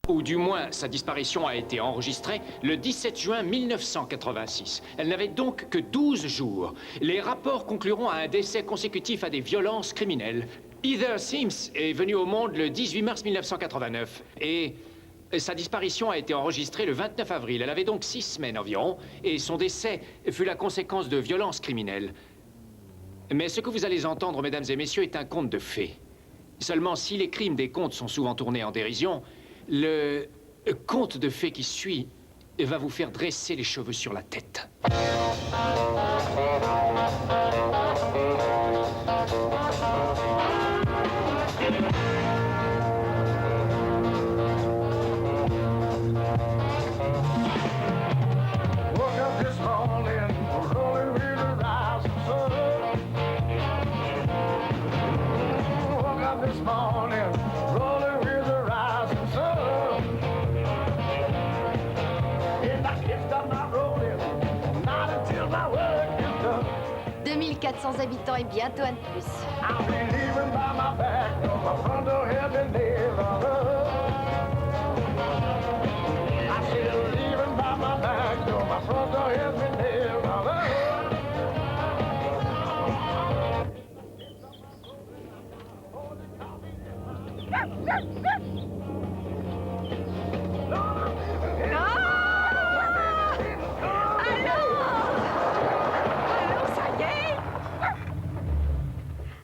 Ou du moins, sa disparition a été enregistrée le 17 juin 1986. Elle n'avait donc que 12 jours. Les rapports concluront à un décès consécutif à des violences criminelles. Heather Sims est venue au monde le 18 mars 1989 et sa disparition a été enregistrée le 29 avril. Elle avait donc 6 semaines environ et son décès fut la conséquence de violences criminelles. Mais ce que vous allez entendre, mesdames et messieurs, est un conte de fées. Seulement, si les crimes des contes sont souvent tournés en dérision, le conte de fées qui suit va vous faire dresser les cheveux sur la tête. Habitants et bientôt un de plus.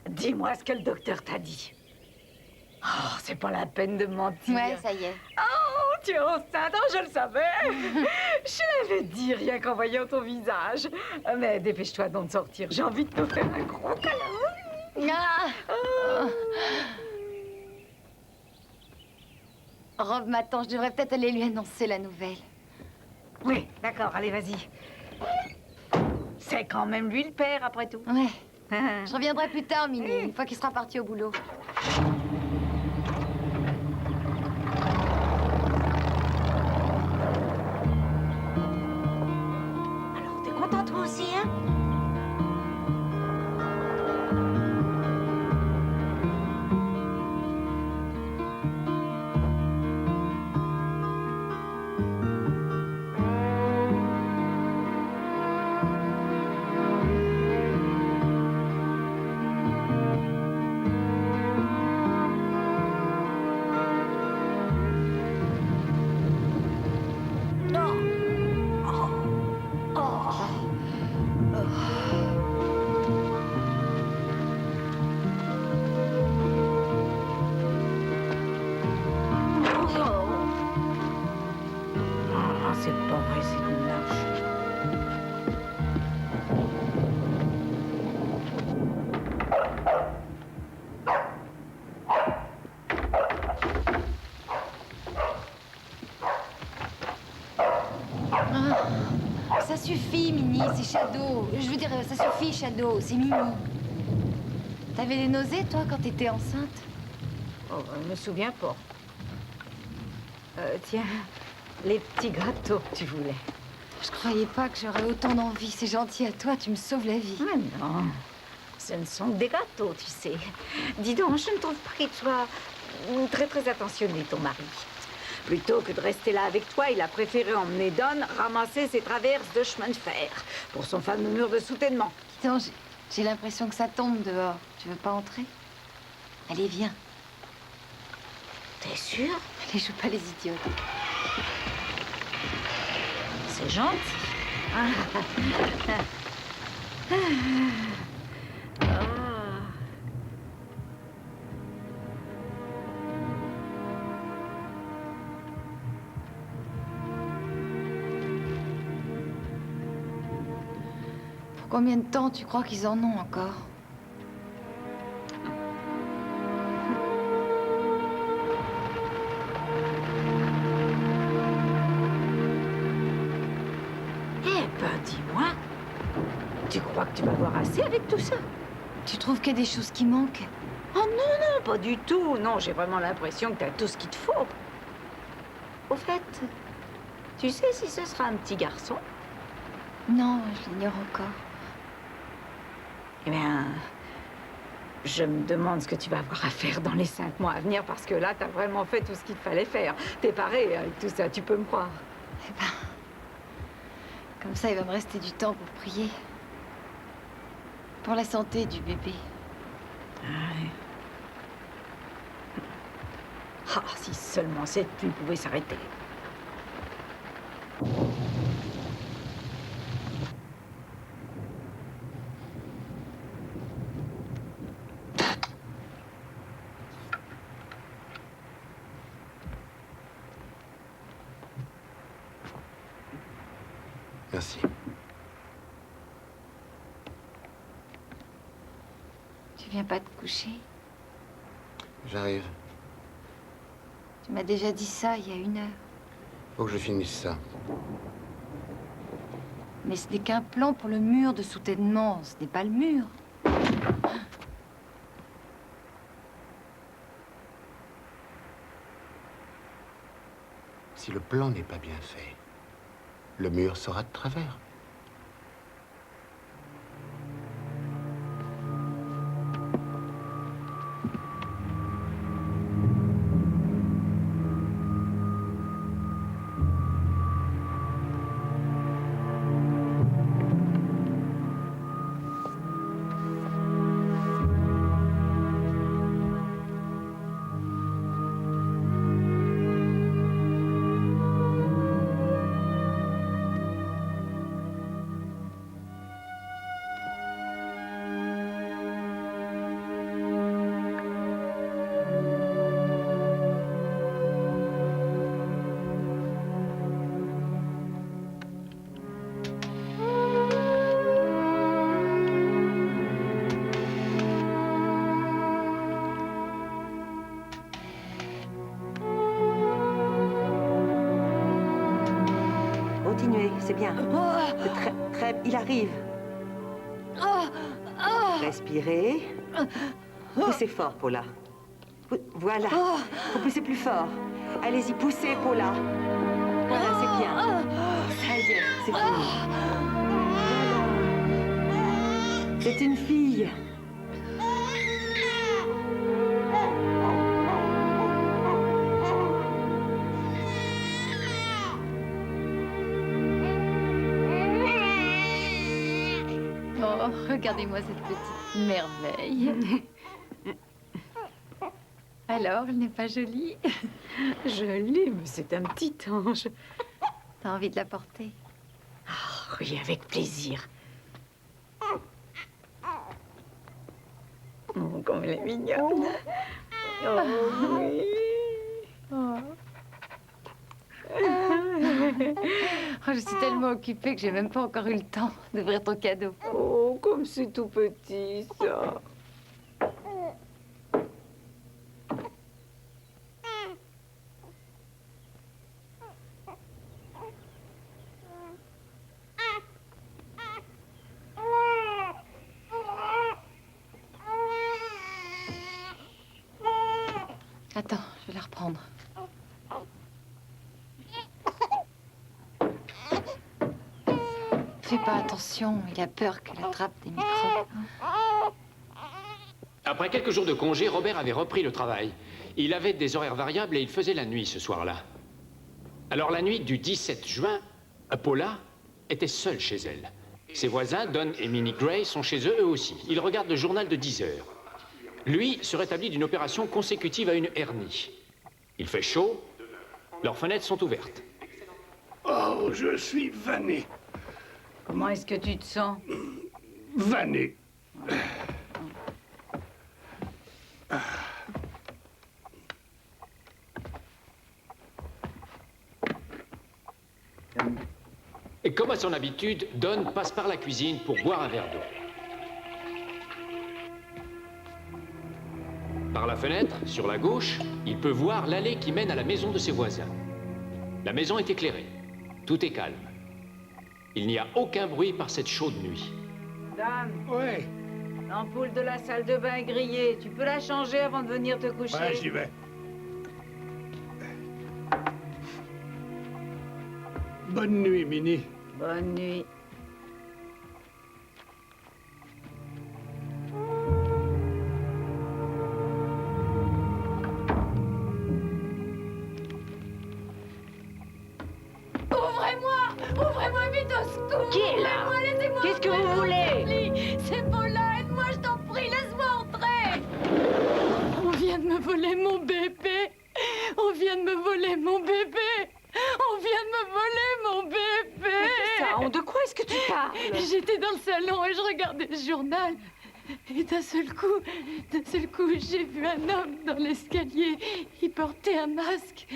Dis-moi ce que le docteur t'a dit. Oh, c'est pas la peine de mentir. Ouais, ça y est. Oh, tu es enceinte, oh, je le savais. Je l'avais dit rien qu'en voyant ton visage. Mais dépêche-toi donc de sortir. J'ai envie de te faire un gros câlin. Ah. Oh. Rob m'attend, je devrais peut-être aller lui annoncer la nouvelle. Oui, d'accord, allez, vas-y. C'est quand même lui le père, après tout. Ouais. Je reviendrai plus tard, Minnie, une fois qu'il sera parti au boulot. Alors, t'es contente toi aussi, hein? Ça suffit, Minnie, c'est Shadow. Je veux dire, ça suffit, Shadow, c'est Minnie. T'avais des nausées, toi, quand t'étais enceinte? Oh, je me souviens pas. Tiens, les petits gâteaux que tu voulais. Je croyais pas que j'aurais autant d'envie. C'est gentil à toi, tu me sauves la vie. Mais non, ce ne sont que des gâteaux, tu sais. Dis donc, je ne trouve pas qu'il soit très, très attentionné, ton mari. Plutôt que de rester là avec toi, il a préféré emmener Don ramasser ses traverses de chemin de fer pour son fameux mur de soutènement. Dis donc, j'ai l'impression que ça tombe dehors. Tu veux pas entrer? Allez, viens. T'es sûre? Allez, joue pas les idiots. C'est gentil. Pour combien de temps tu crois qu'ils en ont encore? Dis-moi, tu crois que tu vas voir assez avec tout ça? Tu trouves qu'il y a des choses qui manquent? Oh non, non, pas du tout. Non, j'ai vraiment l'impression que tu as tout ce qu'il te faut. Au fait, tu sais si ce sera un petit garçon? Non, je l'ignore encore. Eh bien, Je me demande ce que tu vas avoir à faire dans les 5 mois à venir, parce que là, t'as vraiment fait tout ce qu'il te fallait faire. T'es paré avec tout ça, tu peux me croire. Eh ben, comme ça, il va me rester du temps pour prier. Pour la santé du bébé. Ah, si seulement cette pluie pouvait s'arrêter. Merci. Tu viens pas te coucher? J'arrive. Tu m'as déjà dit ça il y a 1 heure. Faut que je finisse ça. Mais ce n'est qu'un plan pour le mur de soutènement. Ce n'est pas le mur. Si le plan n'est pas bien fait, le mur sera de travers. Continuez, c'est bien. Il arrive. Respirez. Poussez fort, Paula. Voilà. Faut pousser plus fort. Allez-y, poussez, Paula. Voilà, c'est bien. Ça y est, c'est fini. C'est une fille. Oh, regardez-moi cette petite merveille. Alors, elle n'est pas jolie? Jolie, mais c'est un petit ange. T'as envie de la porter? Ah, oui, avec plaisir. Oh, comme elle est mignonne. Oh, oui. Oh. Oh, je suis tellement occupée que j'ai même pas encore eu le temps d'ouvrir ton cadeau. Oh, comme c'est tout petit, ça. Attends, je vais la reprendre. Fais pas attention, il a peur qu'elle attrape des microbes. Après quelques jours de congé, Robert avait repris le travail. Il avait des horaires variables et il faisait la nuit ce soir-là. Alors la nuit du 17 juin, Paula était seule chez elle. Ses voisins, Don et Minnie Gray, sont chez eux aussi. Ils regardent le journal de 10 heures. Lui se rétablit d'une opération consécutive à une hernie. Il fait chaud, leurs fenêtres sont ouvertes. Oh, je suis vanné. Comment est-ce que tu te sens? Vanné. Et comme à son habitude, Don passe par la cuisine pour boire un verre d'eau. Par la fenêtre, sur la gauche, il peut voir l'allée qui mène à la maison de ses voisins. La maison est éclairée. Tout est calme. Il n'y a aucun bruit par cette chaude nuit. Dan, Ouais, l'ampoule de la salle de bain est grillée. Tu peux la changer avant de venir te coucher? ouais, j'y vais. Bonne nuit, Minnie. Bonne nuit. Ouvrez-moi vite au secours. Qui est là? Ouvrez-moi, laissez-moi Qu'est-ce que entrer, vous voulez? je t'en prie. C'est Paula, aide-moi, je t'en prie, laisse-moi entrer. On vient de me voler mon bébé. On vient de me voler mon bébé. On vient de me voler mon bébé. Ça, de quoi est-ce que tu parles? J'étais dans le salon et je regardais le journal. Et d'un seul coup, j'ai vu un homme dans l'escalier. Il portait un masque.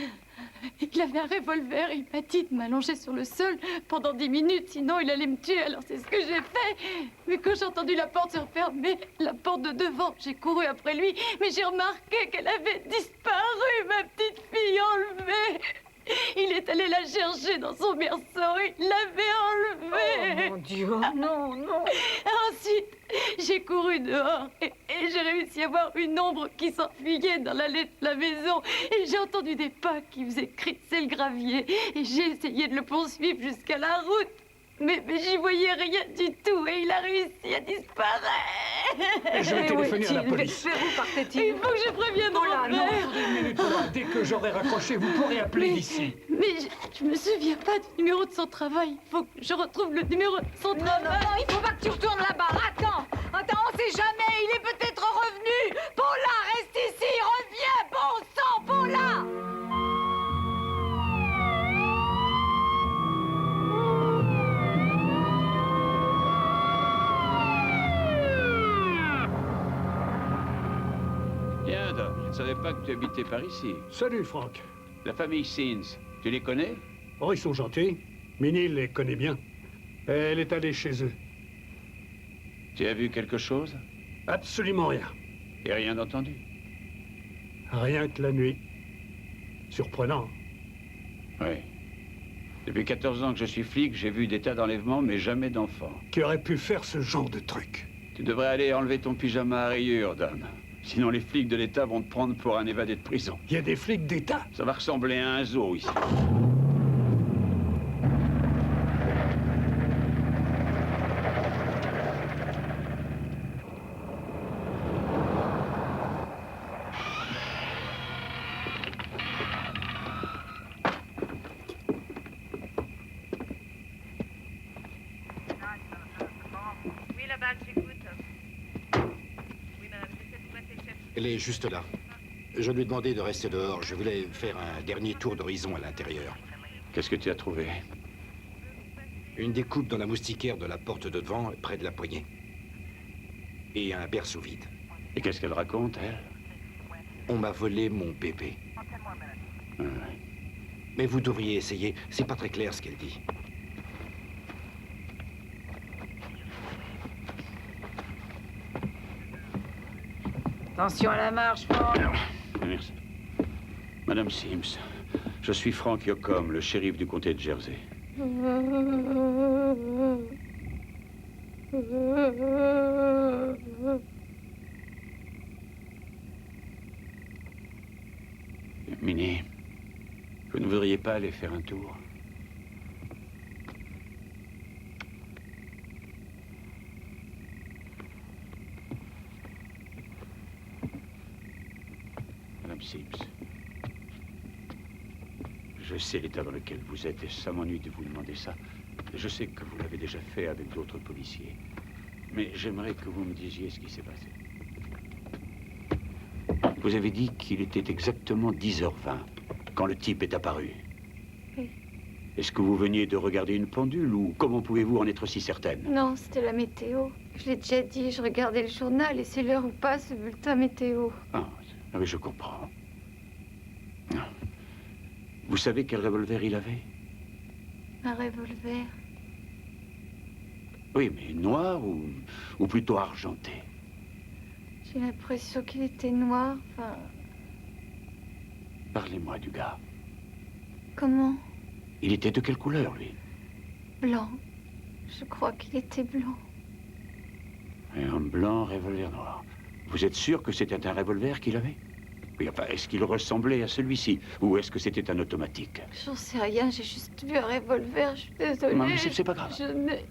Il avait un revolver. Il m'a dit de m'allonger sur le sol pendant 10 minutes, sinon il allait me tuer. Alors c'est ce que j'ai fait. Mais quand j'ai entendu la porte se refermer, la porte de devant, j'ai couru après lui. Mais j'ai remarqué qu'elle avait disparu, ma petite fille enlevée. Il est allé la chercher dans son berceau. Il l'avait enlevée. Oh mon Dieu, non, non. Ensuite, j'ai couru dehors et j'ai réussi à voir une ombre qui s'enfuyait dans l'allée de la maison. Et j'ai entendu des pas qui faisaient crisser le gravier. Et j'ai essayé de le poursuivre jusqu'à la route. Mais j'y voyais rien du tout et il a réussi à disparaître. Et je vais téléphoner à la police. Vers où partait-il? Il faut que je prévienne là, non. Robert. Une minute, Paula. Dès que j'aurai raccroché, vous pourrez appeler d'ici. Mais je me souviens pas du numéro de son travail. Il faut que je retrouve le numéro de son travail. Non, il faut pas que tu retournes là-bas. Attends, on sait jamais. Il est peut-être revenu. Paula, reste ici. Reviens, bon sang, Paula. Bien, Doc. Je ne savais pas que tu habitais par ici. Salut, Franck. La famille Sins, tu les connais? Oh, ils sont gentils. Minnie les connaît bien. Elle est allée chez eux. Tu as vu quelque chose? Absolument rien. Et rien entendu? Rien que la nuit. Surprenant. Oui. Depuis 14 ans que je suis flic, j'ai vu des tas d'enlèvements, mais jamais d'enfants. Qui aurait pu faire ce genre de truc? Tu devrais aller enlever ton pyjama à rayures, Don. Sinon, les flics de l'État vont te prendre pour un évadé de prison. Il y a des flics d'État. Ça va ressembler à un zoo ici. Oui, là-bas, j'écoute. Oui, madame, j'essaie de vous passer le chef. Elle est juste là. Je lui ai demandé de rester dehors. Je voulais faire un dernier tour d'horizon à l'intérieur. Qu'est-ce que tu as trouvé? Une découpe dans la moustiquaire de la porte de devant, près de la poignée. Et un berceau vide. Et qu'est-ce qu'elle raconte, elle? On m'a volé mon bébé. Ah, oui. Mais vous devriez essayer. C'est pas très clair ce qu'elle dit. Attention à la marche, Franck. Merci. Madame Sims, je suis Frank Yocom, le shérif du comté de Jersey. Minnie, vous ne voudriez pas aller faire un tour? Madame Sims, je sais l'état dans lequel vous êtes et ça m'ennuie de vous demander ça. Je sais que vous l'avez déjà fait avec d'autres policiers. Mais j'aimerais que vous me disiez ce qui s'est passé. Vous avez dit qu'il était exactement 10h20 quand le type est apparu. Oui. Est-ce que vous veniez de regarder une pendule ou comment pouvez-vous en être si certaine? Non, c'était la météo. Je l'ai déjà dit, je regardais le journal et c'est l'heure où passe le bulletin météo. Ah oui, je comprends. Vous savez quel revolver il avait? Un revolver. Oui, mais noir ou plutôt argenté? J'ai l'impression qu'il était noir. Enfin, Parlez-moi du gars. comment? Il était de quelle couleur, lui? Blanc. Je crois qu'il était blanc. Un homme blanc, revolver noir. Vous êtes sûr que c'était un revolver qu'il avait? Oui, enfin, est-ce qu'il ressemblait à celui-ci? Ou est-ce que c'était un automatique? J'en sais rien, j'ai juste vu un revolver, je suis désolée. Non, mais c'est pas grave. Je n'ai...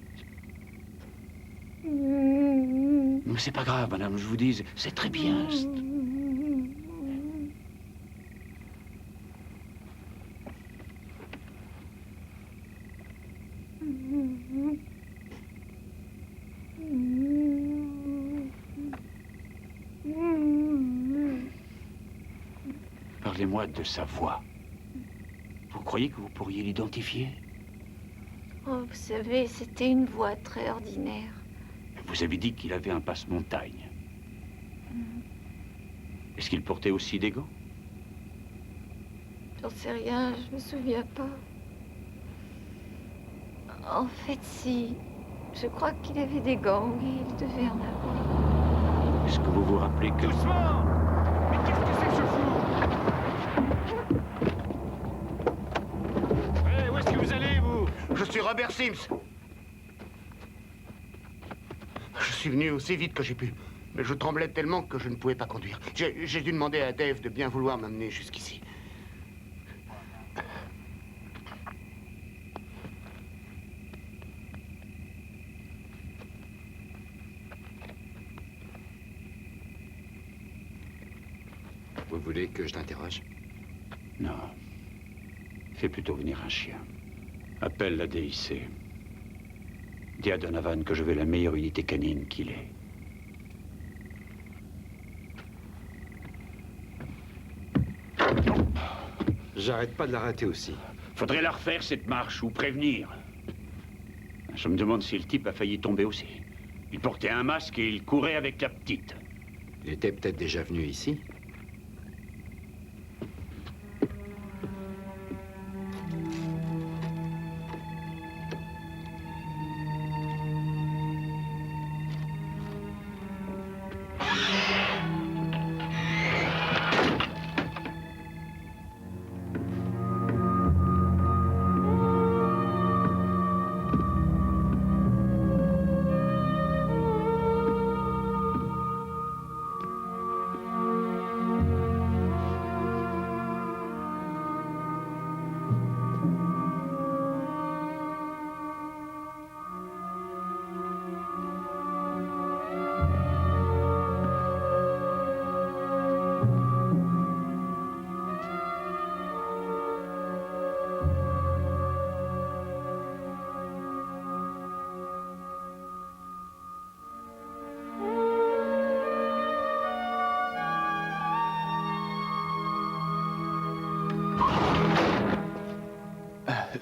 Mais c'est pas grave, madame, je vous dis, c'est très bien. Parlez-moi de sa voix. Vous croyez que vous pourriez l'identifier? Oh, vous savez, c'était une voix très ordinaire. Vous avez dit qu'il avait un passe-montagne. Est-ce qu'il portait aussi des gants? J'en sais rien, je me souviens pas. En fait, si. Je crois qu'il avait des gants, oui, il devait en avoir. Est-ce que vous vous rappelez que... Doucement! Mais qu'est-ce que c'est que ce fou? Hey, où est-ce que vous allez, vous? Je suis Robert Sims. Je suis venu aussi vite que j'ai pu. Mais je tremblais tellement que je ne pouvais pas conduire. J'ai dû demander à Dave de bien vouloir m'amener jusqu'ici. Vous voulez que je l'interroge? Non. Fais plutôt venir un chien. Appelle la DIC. Dis à Donovan que je veux la meilleure unité canine qu'il ait. J'arrête pas de la rater aussi. Faudrait la refaire, cette marche, ou prévenir. Je me demande si le type a failli tomber aussi. Il portait un masque et il courait avec la petite. Il était peut-être déjà venu ici.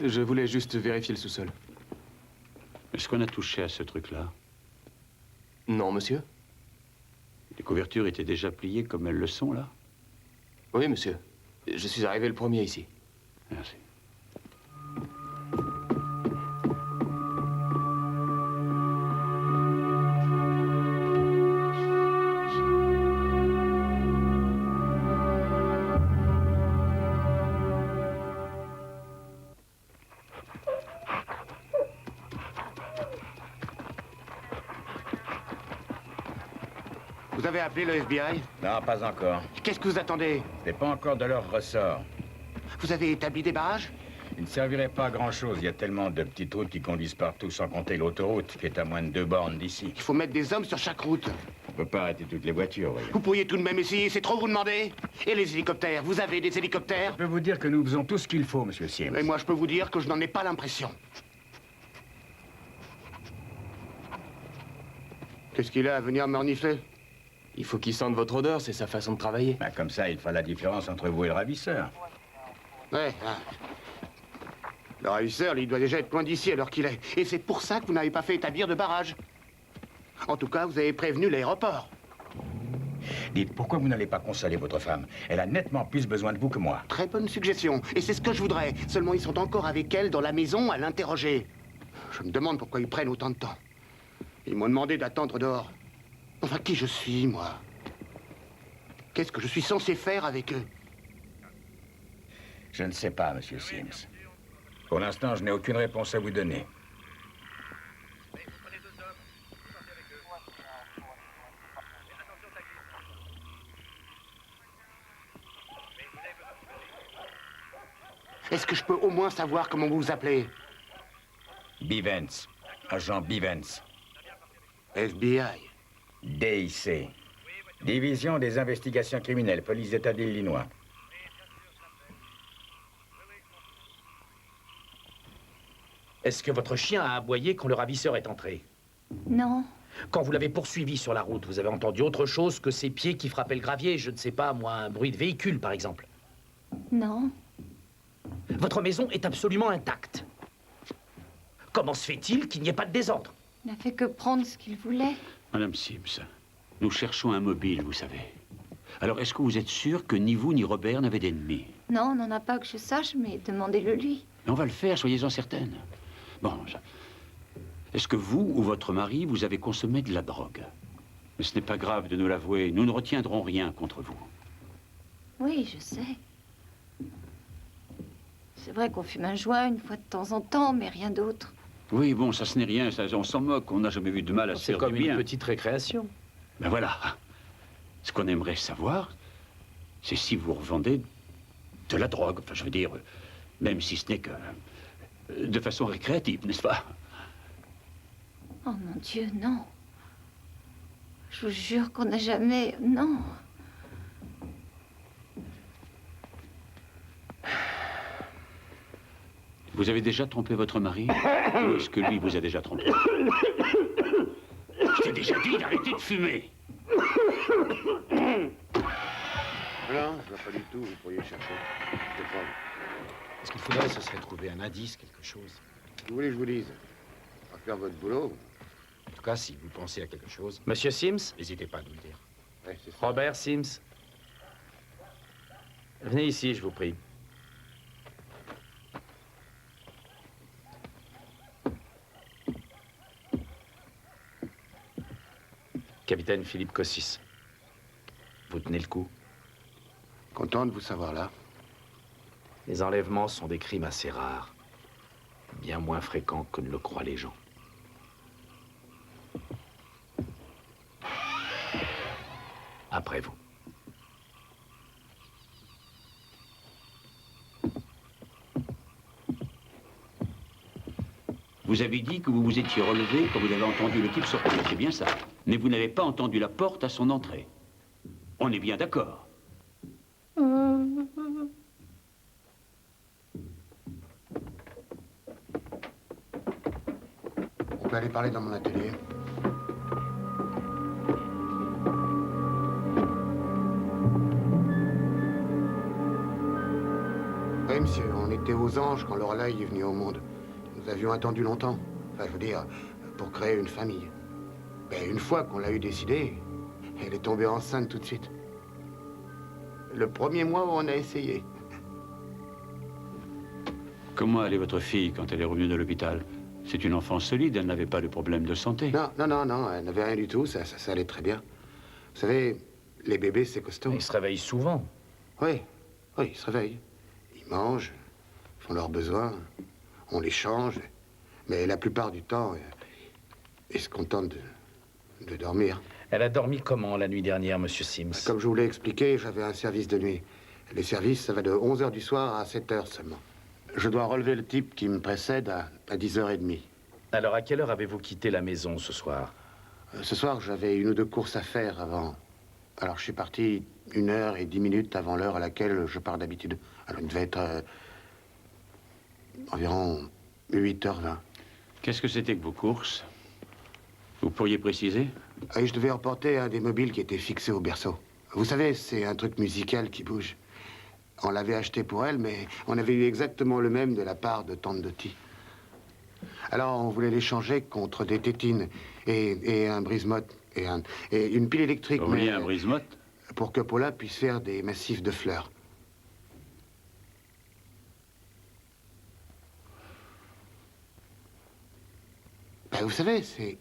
Je voulais juste vérifier le sous-sol. Est-ce qu'on a touché à ce truc-là? Non, monsieur. Les couvertures étaient déjà pliées comme elles le sont, là? Oui, monsieur. Je suis arrivé le premier ici. Merci. Vous avez appelé le FBI? Non, pas encore. Qu'est-ce que vous attendez? C'est pas encore de leur ressort. Vous avez établi des barrages? Il ne servirait pas à grand-chose. Il y a tellement de petites routes qui conduisent partout, sans compter l'autoroute, qui est à moins de 2 bornes d'ici. Il faut mettre des hommes sur chaque route. On peut pas arrêter toutes les voitures, voyez. Vous pourriez tout de même essayer, c'est trop vous demander? Et les hélicoptères? Vous avez des hélicoptères? Je peux vous dire que nous faisons tout ce qu'il faut, monsieur Sims. Et moi, je peux vous dire que je n'en ai pas l'impression. Qu'est-ce qu'il a à venir me renifler? Il faut qu'il sente votre odeur, c'est sa façon de travailler. Ben, comme ça, il fera la différence entre vous et le ravisseur. Ouais. Le ravisseur, lui, il doit déjà être loin d'ici à l'heure qu'il est. Et c'est pour ça que vous n'avez pas fait établir de barrage. En tout cas, vous avez prévenu l'aéroport. Dites, pourquoi vous n'allez pas consoler votre femme? Elle a nettement plus besoin de vous que moi. Très bonne suggestion. Et c'est ce que je voudrais. Seulement, ils sont encore avec elle dans la maison à l'interroger. Je me demande pourquoi ils prennent autant de temps. Ils m'ont demandé d'attendre dehors. Enfin, qui je suis, moi? Qu'est-ce que je suis censé faire avec eux? Je ne sais pas, monsieur Sims. Pour l'instant, je n'ai aucune réponse à vous donner. Est-ce que je peux au moins savoir comment vous vous appelez? Bivens. Agent Bivens. FBI. DIC. Division des investigations criminelles, police d'État d'Illinois. Est-ce que votre chien a aboyé quand le ravisseur est entré? Non. Quand vous l'avez poursuivi sur la route, vous avez entendu autre chose que ses pieds qui frappaient le gravier? Je ne sais pas, moi, un bruit de véhicule, par exemple. Non. Votre maison est absolument intacte. Comment se fait-il qu'il n'y ait pas de désordre? Il n'a fait que prendre ce qu'il voulait. Madame Sims, nous cherchons un mobile, vous savez. Alors, est-ce que vous êtes sûr que ni vous ni Robert n'avez d'ennemis? Non, on n'en a pas que je sache, mais demandez-le lui. On va le faire, soyez-en certaine. Bon, est-ce que vous ou votre mari, vous avez consommé de la drogue? Mais ce n'est pas grave de nous l'avouer. Nous ne retiendrons rien contre vous. Oui, je sais. C'est vrai qu'on fume un joint une fois de temps en temps, mais rien d'autre. Oui, bon, ça ce n'est rien, ça, on s'en moque. On n'a jamais vu de mal à se C'est faire comme du bien. une petite récréation. Ben voilà. Ce qu'on aimerait savoir, c'est si vous revendez de la drogue. Enfin, je veux dire, même si ce n'est que de façon récréative, n'est-ce pas? Oh mon Dieu, non. Je vous jure qu'on n'a jamais... Non. Vous avez déjà trompé votre mari? Ou est-ce que lui vous a déjà trompé? Je t'ai déjà dit d'arrêter de fumer. Non, je vois pas du tout, vous pourriez chercher. Je crois. Ce qu'il faudrait, ce serait trouver un indice, quelque chose. Vous voulez que je vous dise? À faire votre boulot. En tout cas, si vous pensez à quelque chose, Monsieur Sims? n'hésitez pas à nous le dire. Ouais, c'est ça. Robert Sims? Venez ici, je vous prie. Capitaine Philippe Cossis. Vous tenez le coup? Content de vous savoir là. Les enlèvements sont des crimes assez rares. Bien moins fréquents que ne le croient les gens. Après vous. Vous avez dit que vous vous étiez relevé quand vous avez entendu le type sortir, c'est bien ça. Mais vous n'avez pas entendu la porte à son entrée. On est bien d'accord. On peut aller parler dans mon atelier. Oui, monsieur, on était aux Anges quand Lorelai est venue au monde. Nous avions attendu longtemps. Enfin, je veux dire, pour créer une famille. Mais une fois qu'on l'a eu décidé, elle est tombée enceinte tout de suite. Le premier mois où on a essayé. Comment allait votre fille quand elle est revenue de l'hôpital? C'est une enfant solide, elle n'avait pas de problème de santé. Non, elle n'avait rien du tout, ça allait très bien. Vous savez, les bébés, c'est costaud. Ils se réveillent souvent. Oui, ils se réveillent. Ils mangent, font leurs besoins, on les change. Mais la plupart du temps, ils se contentent de dormir. Elle a dormi comment la nuit dernière, monsieur Sims? Comme je vous l'ai expliqué, j'avais un service de nuit. Les services, ça va de 11h du soir à 7h seulement. Je dois relever le type qui me précède à 10h30. Alors, à quelle heure avez-vous quitté la maison ce soir? Ce soir, j'avais une ou deux courses à faire avant. Alors, je suis parti 1h10 avant l'heure à laquelle je pars d'habitude. Alors, il devait être environ 8h20. Qu'est-ce que c'était que vos courses? Vous pourriez préciser? Et je devais emporter un des mobiles qui était fixé au berceau. Vous savez, c'est un truc musical qui bouge. On l'avait acheté pour elle, mais on avait eu exactement le même de la part de tante Dottie. Alors, on voulait l'échanger contre des tétines et un brise-motte et une pile électrique. Vous vouliez un brise-motte? Pour que Paula puisse faire des massifs de fleurs. Ben, vous savez, c'est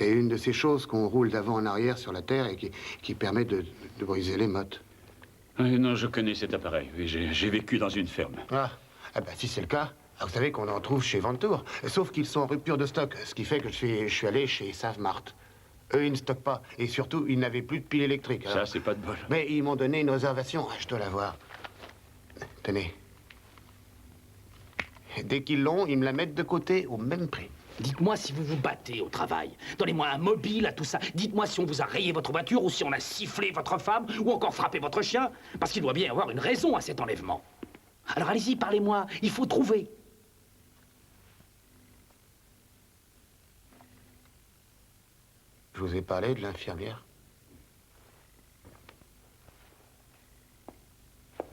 une de ces choses qu'on roule d'avant en arrière sur la terre et qui permet de briser les mottes. Non, je connais cet appareil. Oui, j'ai vécu dans une ferme. Ah, ben, si c'est le cas, vous savez qu'on en trouve chez Ventour. Sauf qu'ils sont en rupture de stock, ce qui fait que je suis allé chez Savmart. Eux, ils ne stockent pas. Et surtout, ils n'avaient plus de pile électrique. Ça, c'est pas de bol. Mais ils m'ont donné une réservation. Je dois la voir. Tenez. Dès qu'ils l'ont, ils me la mettent de côté au même prix. Dites-moi si vous vous battez au travail. Donnez-moi un mobile à tout ça. Dites-moi si on vous a rayé votre voiture ou si on a sifflé votre femme ou encore frappé votre chien. Parce qu'il doit bien y avoir une raison à cet enlèvement. Alors allez-y, parlez-moi. Il faut trouver. Je vous ai parlé de l'infirmière?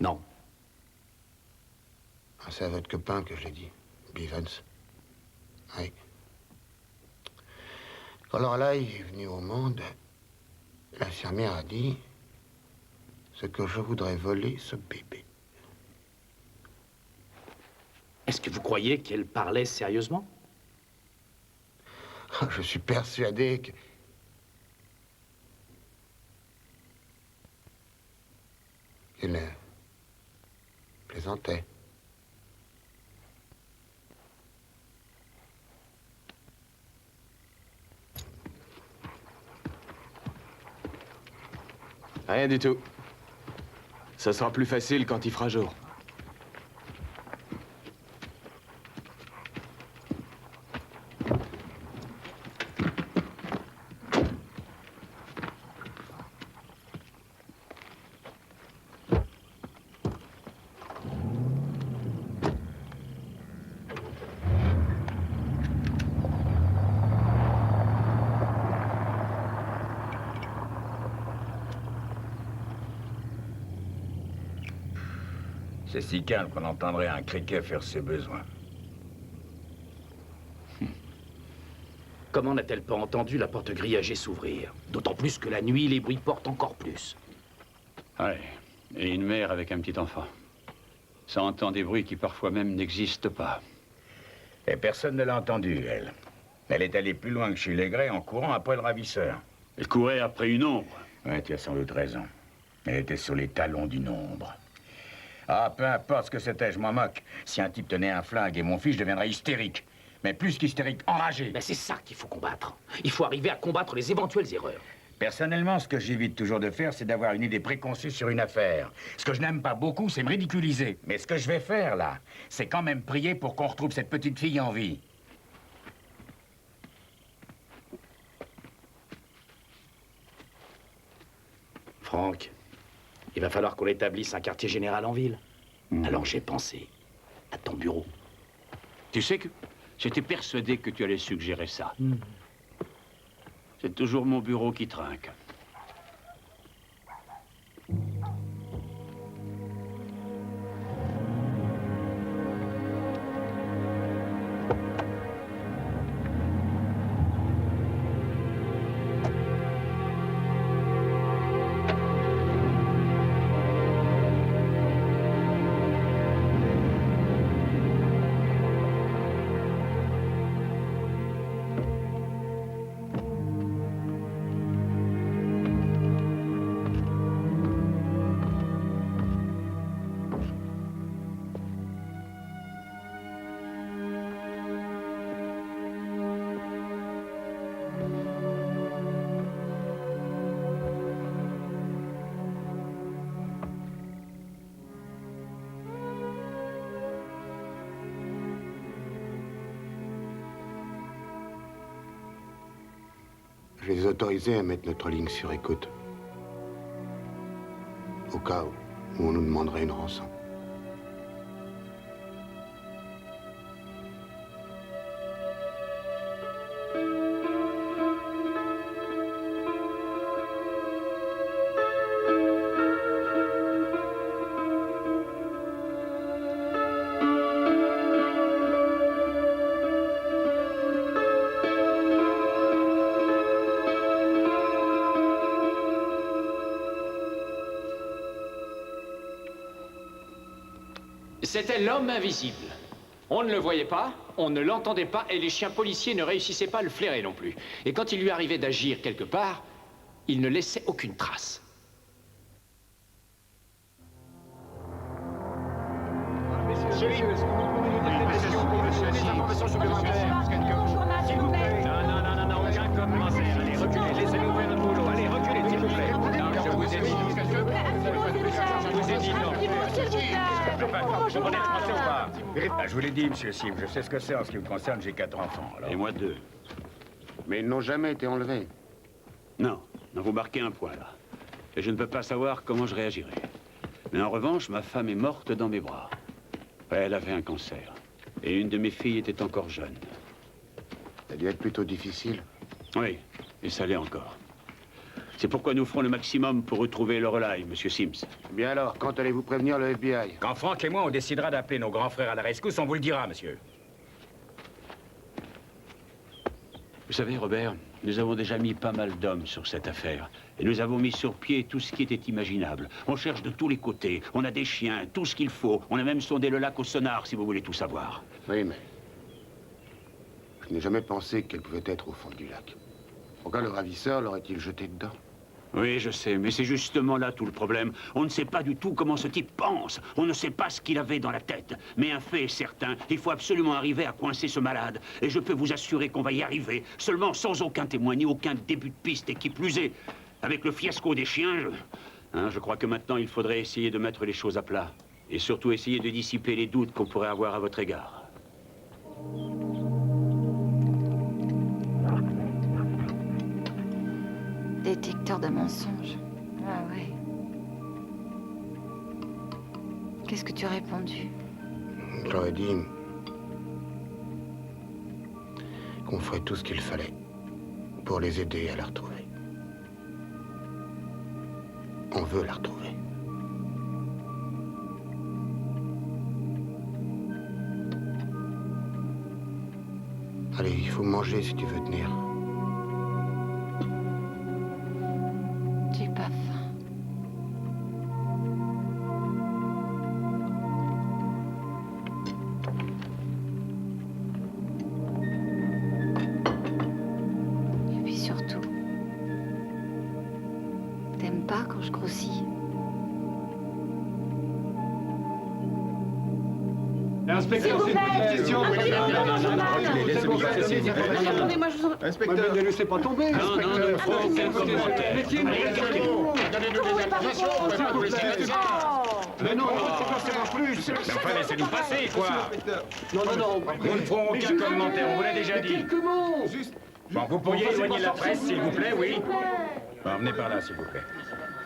Non. C'est à votre copain que je l'ai dit, Bivens. Oui. Quand Lorelai est venue au monde, l'infirmière a dit ce que je voudrais voler ce bébé. Est-ce que vous croyez qu'elle parlait sérieusement? Je suis persuadé que... qu'elle plaisantait. Rien du tout. Ça sera plus facile quand il fera jour. C'est si calme qu'on entendrait un criquet faire ses besoins. Comment n'a-t-elle pas entendu la porte grillagée s'ouvrir? D'autant plus que la nuit, les bruits portent encore plus. Ouais, et une mère avec un petit enfant. Ça entend des bruits qui parfois même n'existent pas. Et personne ne l'a entendue, elle. Elle est allée plus loin que chez Legray en courant après le ravisseur. Elle courait après une ombre. Ouais, tu as sans doute raison. Elle était sur les talons d'une ombre. Ah, peu importe ce que c'était, je m'en moque. Si un type tenait un flingue et mon fils, je deviendrais hystérique. Mais plus qu'hystérique, enragé. Mais c'est ça qu'il faut combattre. Il faut arriver à combattre les éventuelles erreurs. Personnellement, ce que j'évite toujours de faire, c'est d'avoir une idée préconçue sur une affaire. Ce que je n'aime pas beaucoup, c'est me ridiculiser. Mais ce que je vais faire, là, c'est quand même prier pour qu'on retrouve cette petite fille en vie. Franck, il va falloir qu'on établisse un quartier général en ville. Alors j'ai pensé à ton bureau. Tu sais que j'étais persuadé que tu allais suggérer ça. C'est toujours mon bureau qui trinque. Je les ai autorisés à mettre notre ligne sur écoute. Au cas où on nous demanderait une rançon. C'était l'homme invisible. On ne le voyait pas, on ne l'entendait pas, et les chiens policiers ne réussissaient pas à le flairer non plus. Et quand il lui arrivait d'agir quelque part, il ne laissait aucune trace. Messieurs, est-ce que vous pouvez nous donner des informations supplémentaires? S'il vous plaît. Non, aucun commentaire. Allez, reculez, laissez-nous faire notre boulot. Allez, reculez, s'il vous plaît. Non, je vous ai dit. Je vous ai dit non. Vous comprenez le français ou pas? Ah, je vous l'ai dit, monsieur Sim, je sais ce que c'est en ce qui me concerne, j'ai 4 enfants. Alors... Et moi 2. Mais ils n'ont jamais été enlevés. Non, vous marquez un point là. Et je ne peux pas savoir comment je réagirai. Mais en revanche, ma femme est morte dans mes bras. Elle avait un cancer. Et une de mes filles était encore jeune. Ça a dû être plutôt difficile. Oui, et ça l'est encore. C'est pourquoi nous ferons le maximum pour retrouver Lorelai, monsieur Sims. Bien alors, quand allez-vous prévenir le FBI? Quand Franck et moi, on décidera d'appeler nos grands frères à la rescousse, on vous le dira, monsieur. Vous savez, Robert, nous avons déjà mis pas mal d'hommes sur cette affaire. Et nous avons mis sur pied tout ce qui était imaginable. On cherche de tous les côtés. On a des chiens, tout ce qu'il faut. On a même sondé le lac au sonar, si vous voulez tout savoir. Oui, mais... je n'ai jamais pensé qu'elle pouvait être au fond du lac. Pourquoi le ravisseur l'aurait-il jeté dedans? Oui, je sais, mais c'est justement là tout le problème. On ne sait pas du tout comment ce type pense. On ne sait pas ce qu'il avait dans la tête. Mais un fait est certain, il faut absolument arriver à coincer ce malade. Et je peux vous assurer qu'on va y arriver. Seulement sans aucun témoin, ni aucun début de piste. Et qui plus est, avec le fiasco des chiens, je crois que maintenant il faudrait essayer de mettre les choses à plat. Et surtout essayer de dissiper les doutes qu'on pourrait avoir à votre égard. Détecteur de mensonges. Ah ouais. Qu'est-ce que tu as répondu? J'aurais dit... qu'on ferait tout ce qu'il fallait pour les aider à la retrouver. On veut la retrouver. Allez, il faut manger si tu veux tenir. J'ai pas faim. Et puis surtout, t'aimes pas quand je grossis? Inspecteur, c'est une petite question. Attendez-moi, je vous en... Inspecteur, ne laissez pas tomber. Inspecteur, Donnez-nous des informations, on va vous laisser rester. Mais non, c'est plus. Mais enfin, laissez-nous passer, quoi. Non. Nous ne ferons aucun commentaire, on vous l'a déjà dit. Quelques mots. Bon, vous pourriez éloigner la presse, s'il vous plaît, oui? Bon, venez par là, s'il vous plaît.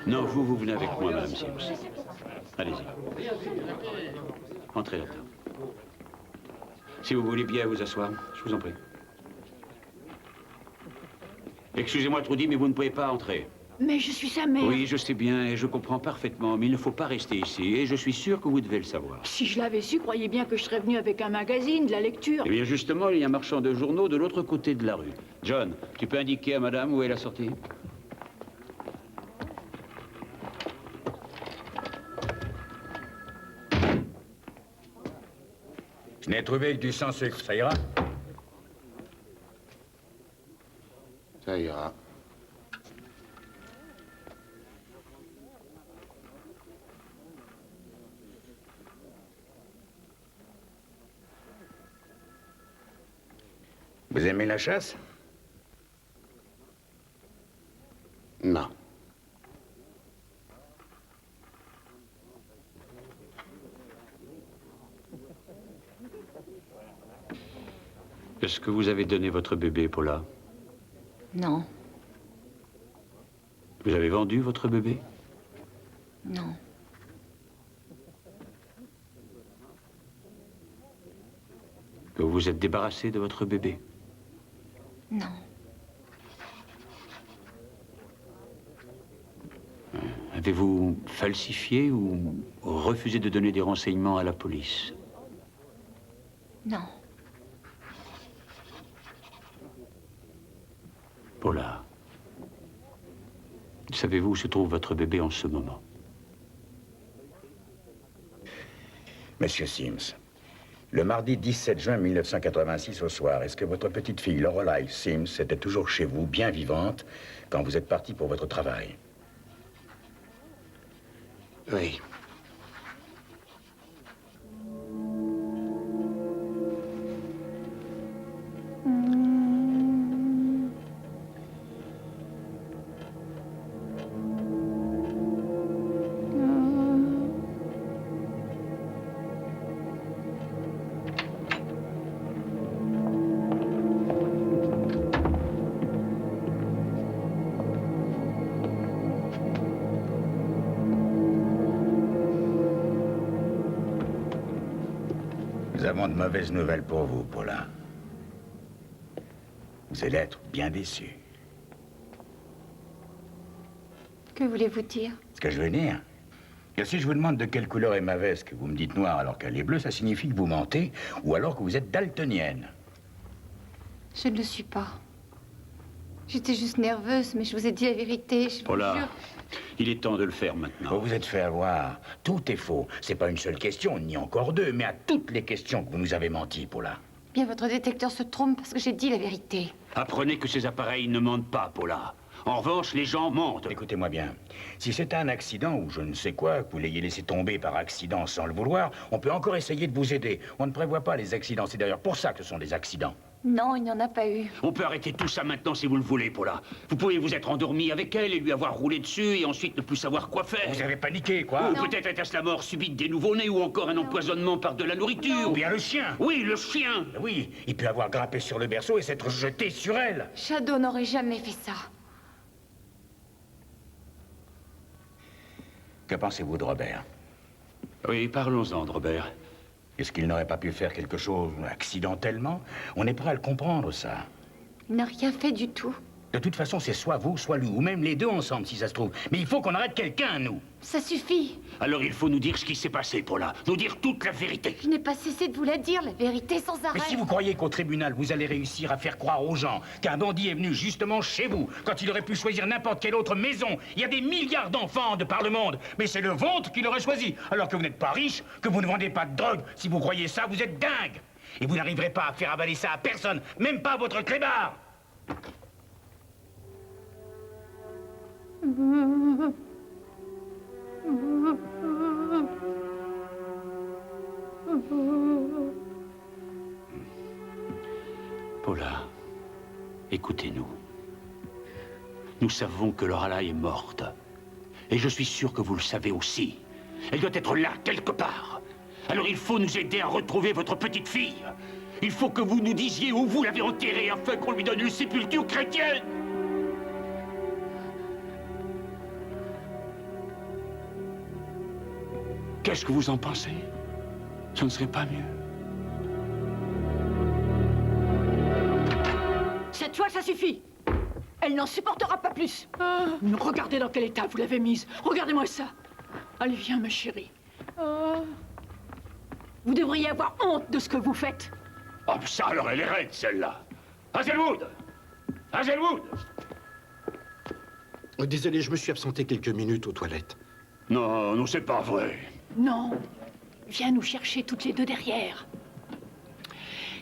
Non, vous venez avec moi, madame Sims. Allez-y. Entrez là-dedans. Si vous voulez bien vous asseoir, je vous en prie. Excusez-moi, Trudy, mais vous ne pouvez pas entrer. Mais je suis sa mère. Oui, je sais bien et je comprends parfaitement, mais il ne faut pas rester ici et je suis sûr que vous devez le savoir. Si je l'avais su, croyez bien que je serais venu avec un magazine, de la lecture. Eh bien, justement, il y a un marchand de journaux de l'autre côté de la rue. John, tu peux indiquer à madame où est la sortie? Je n'ai trouvé que du sans sucre, ça ira? Ça ira. Vous aimez la chasse? Non. Est-ce que vous avez donné votre bébé, Paula? Non, Vous avez vendu votre bébé? non. Vous vous êtes débarrassé de votre bébé? Non. Avez-vous falsifié ou refusé de donner des renseignements à la police? Non. Paula, savez-vous où se trouve votre bébé en ce moment? Monsieur Sims, le mardi 17 juin 1986 au soir, est-ce que votre petite fille Lorelai Sims était toujours chez vous, bien vivante, quand vous êtes parti pour votre travail? Oui. Nous avons de mauvaises nouvelles pour vous, Paula. Vous allez être bien déçus. Que voulez-vous dire? Ce que je veux dire, que si je vous demande de quelle couleur est ma veste, que vous me dites noire alors qu'elle est bleue, ça signifie que vous mentez, ou alors que vous êtes daltonienne. Je ne le suis pas. J'étais juste nerveuse, mais je vous ai dit la vérité, je vous Paula, jure. il est temps de le faire maintenant. Vous vous êtes fait avoir. Tout est faux. C'est pas une seule question, ni encore deux, mais à toutes les questions que vous nous avez menti, Paula. Bien, votre détecteur se trompe parce que j'ai dit la vérité. Apprenez que ces appareils ne mentent pas, Paula. En revanche, les gens mentent. Écoutez-moi bien. Si c'est un accident ou je ne sais quoi, que vous l'ayez laissé tomber par accident sans le vouloir, on peut encore essayer de vous aider. On ne prévoit pas les accidents. C'est d'ailleurs pour ça que ce sont des accidents. Non, il n'y en a pas eu. On peut arrêter tout ça maintenant si vous le voulez, Paula. Vous pouvez vous être endormi avec elle et lui avoir roulé dessus et ensuite ne plus savoir quoi faire. Vous avez paniqué, quoi. Ou peut-être était-ce la mort subite des nouveau-nés ou encore un empoisonnement par de la nourriture. Ou bien le chien. Oui, le chien. Oui, il peut avoir grimpé sur le berceau et s'être jeté sur elle. Shadow n'aurait jamais fait ça. Que pensez-vous de Robert? Oui, parlons-en de Robert. Est-ce qu'il n'aurait pas pu faire quelque chose accidentellement? On est prêt à le comprendre, ça. Il n'a rien fait du tout. De toute façon, c'est soit vous, soit lui, ou même les deux ensemble, si ça se trouve. Mais il faut qu'on arrête quelqu'un, nous. Ça suffit. Alors il faut nous dire ce qui s'est passé, Paula. Nous dire toute la vérité. Je n'ai pas cessé de vous la dire, la vérité sans arrêt. Mais si vous croyez qu'au tribunal, vous allez réussir à faire croire aux gens qu'un bandit est venu justement chez vous, quand il aurait pu choisir n'importe quelle autre maison, il y a des milliards d'enfants de par le monde, mais c'est le vôtre qu'il aurait choisi, alors que vous n'êtes pas riche, que vous ne vendez pas de drogue. Si vous croyez ça, vous êtes dingue. Et vous n'arriverez pas à faire avaler ça à personne, même pas à votre clébard. Paula, écoutez-nous. Nous savons que Lorelai est morte. Et je suis sûr que vous le savez aussi. Elle doit être là, quelque part. Alors il faut nous aider à retrouver votre petite fille. Il faut que vous nous disiez où vous l'avez enterrée afin qu'on lui donne une sépulture chrétienne. Qu'est-ce que vous en pensez? Ce ne serait pas mieux. Cette fois, ça suffit. Elle n'en supportera pas plus. Regardez dans quel état vous l'avez mise. Regardez-moi ça. Allez, viens, ma chérie. Vous devriez avoir honte de ce que vous faites. Oh, ça, alors elle est raide, celle-là. Hazelwood! Hazelwood! Désolé, je me suis absenté quelques minutes aux toilettes. Non, non, c'est pas vrai. Non. Viens nous chercher toutes les deux derrière.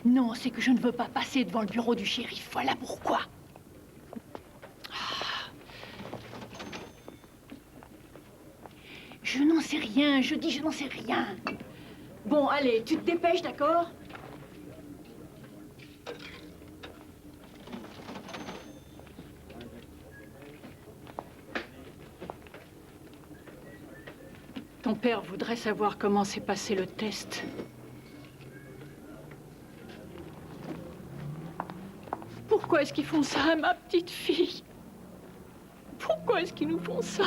Non, c'est que je ne veux pas passer devant le bureau du shérif. Voilà pourquoi. Je n'en sais rien. Je dis je n'en sais rien. Bon, allez, tu te dépêches, d'accord? Ton père voudrait savoir comment s'est passé le test. Pourquoi est-ce qu'ils font ça à ma petite fille? Pourquoi est-ce qu'ils nous font ça?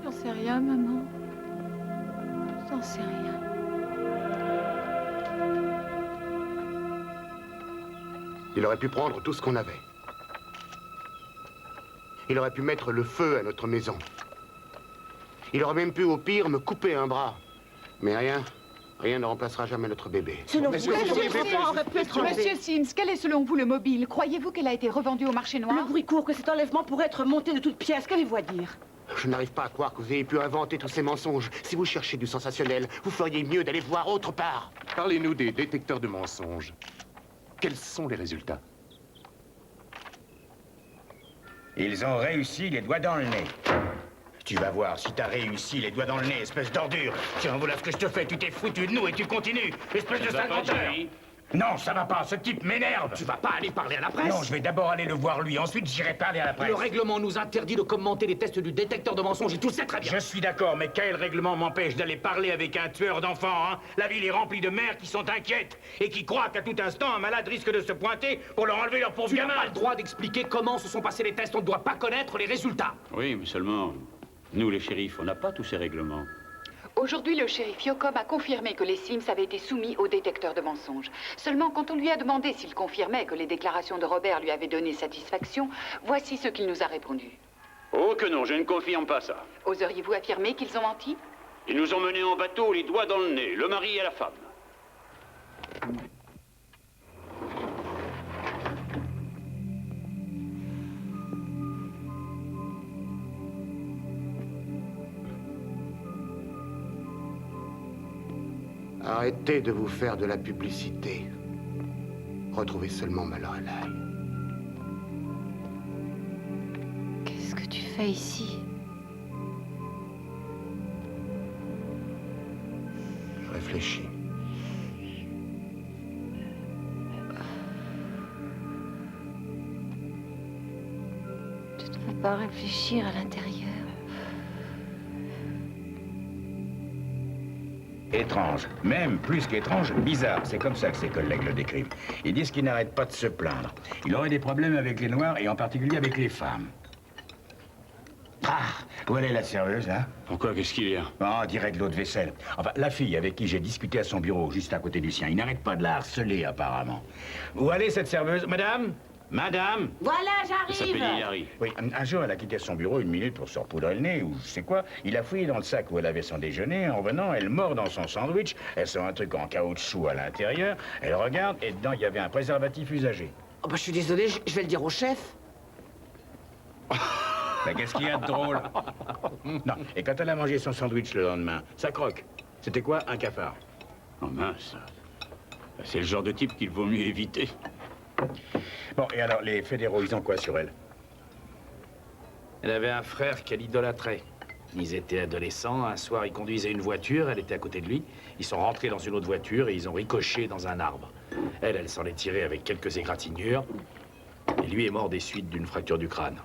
J'en sais rien, maman. J'en sais rien. Il aurait pu prendre tout ce qu'on avait. Il aurait pu mettre le feu à notre maison. Il aurait même pu, au pire, me couper un bras. Mais rien ne remplacera jamais notre bébé. Selon vous, Monsieur Sims, quel est selon vous le mobile? Croyez-vous qu'elle a été revendue au marché noir? Le bruit court que cet enlèvement pourrait être monté de toutes pièces. Qu'avez-vous à dire? Je n'arrive pas à croire que vous ayez pu inventer tous ces mensonges. Si vous cherchez du sensationnel, vous feriez mieux d'aller voir autre part. Parlez-nous des détecteurs de mensonges. Quels sont les résultats? Ils ont réussi les doigts dans le nez. Tu vas voir si t'as réussi les doigts dans le nez, espèce d'ordure. Tiens, voilà ce que je te fais. Tu t'es foutu de nous et tu continues. Espèce de sale menteur. Non, ça va pas. Ce type m'énerve. Tu vas pas aller parler à la presse? Non, je vais d'abord aller le voir lui. Ensuite, j'irai parler à la presse. Le règlement nous interdit de commenter les tests du détecteur de mensonges et tout ça très bien. Je suis d'accord, mais quel règlement m'empêche d'aller parler avec un tueur d'enfants, hein? La ville est remplie de mères qui sont inquiètes et qui croient qu'à tout instant, un malade risque de se pointer pour leur enlever leur pauvre gamin. Tu n'as pas le droit d'expliquer comment se sont passés les tests. On ne doit pas connaître les résultats. Oui, mais seulement, nous, les shérifs, on n'a pas tous ces règlements. Aujourd'hui, le shérif Yoakum a confirmé que les Sims avaient été soumis au détecteur de mensonges. Seulement, quand on lui a demandé s'il confirmait que les déclarations de Robert lui avaient donné satisfaction, voici ce qu'il nous a répondu. Oh que non, je ne confirme pas ça. Oseriez-vous affirmer qu'ils ont menti? Ils nous ont menés en bateau, les doigts dans le nez, le mari et la femme. Arrêtez de vous faire de la publicité. Retrouvez seulement ma Lorelai. Qu'est-ce que tu fais ici? Je réfléchis. Tu ne peux pas réfléchir à l'intérieur. Étrange, même plus qu'étrange, bizarre. C'est comme ça que ses collègues le décrivent. Ils disent qu'il n'arrête pas de se plaindre. Il aurait des problèmes avec les Noirs et en particulier avec les femmes. Ah, où elle est la serveuse, hein? Pourquoi? Qu'est-ce qu'il y a? Oh, on dirait de l'eau de vaisselle. Enfin, la fille avec qui j'ai discuté à son bureau, juste à côté du sien, il n'arrête pas de la harceler, apparemment. Où elle est, cette serveuse? Madame? Madame? Voilà, Elle s'appelle j'arrive. Hilary. Oui, un jour, elle a quitté son bureau 1 minute pour se repoudrer le nez, ou je sais quoi. Il a fouillé dans le sac où elle avait son déjeuner. En revenant, elle mord dans son sandwich. Elle sent un truc en caoutchouc à l'intérieur. Elle regarde, et dedans, il y avait un préservatif usagé. Oh, bah, je suis désolé, je vais le dire au chef. Ben, qu'est-ce qu'il y a de drôle? Non, et quand elle a mangé son sandwich le lendemain, ça croque. C'était quoi? Un cafard. Oh mince. C'est le genre de type qu'il vaut mieux éviter. Bon, et alors, les fédéraux, ils ont quoi sur elle? Elle avait un frère qu'elle idolâtrait. Ils étaient adolescents. Un soir, il conduisait une voiture. Elle était à côté de lui. Ils sont rentrés dans une autre voiture et ils ont ricoché dans un arbre. Elle s'en est tirée avec quelques égratignures. Et lui est mort des suites d'une fracture du crâne.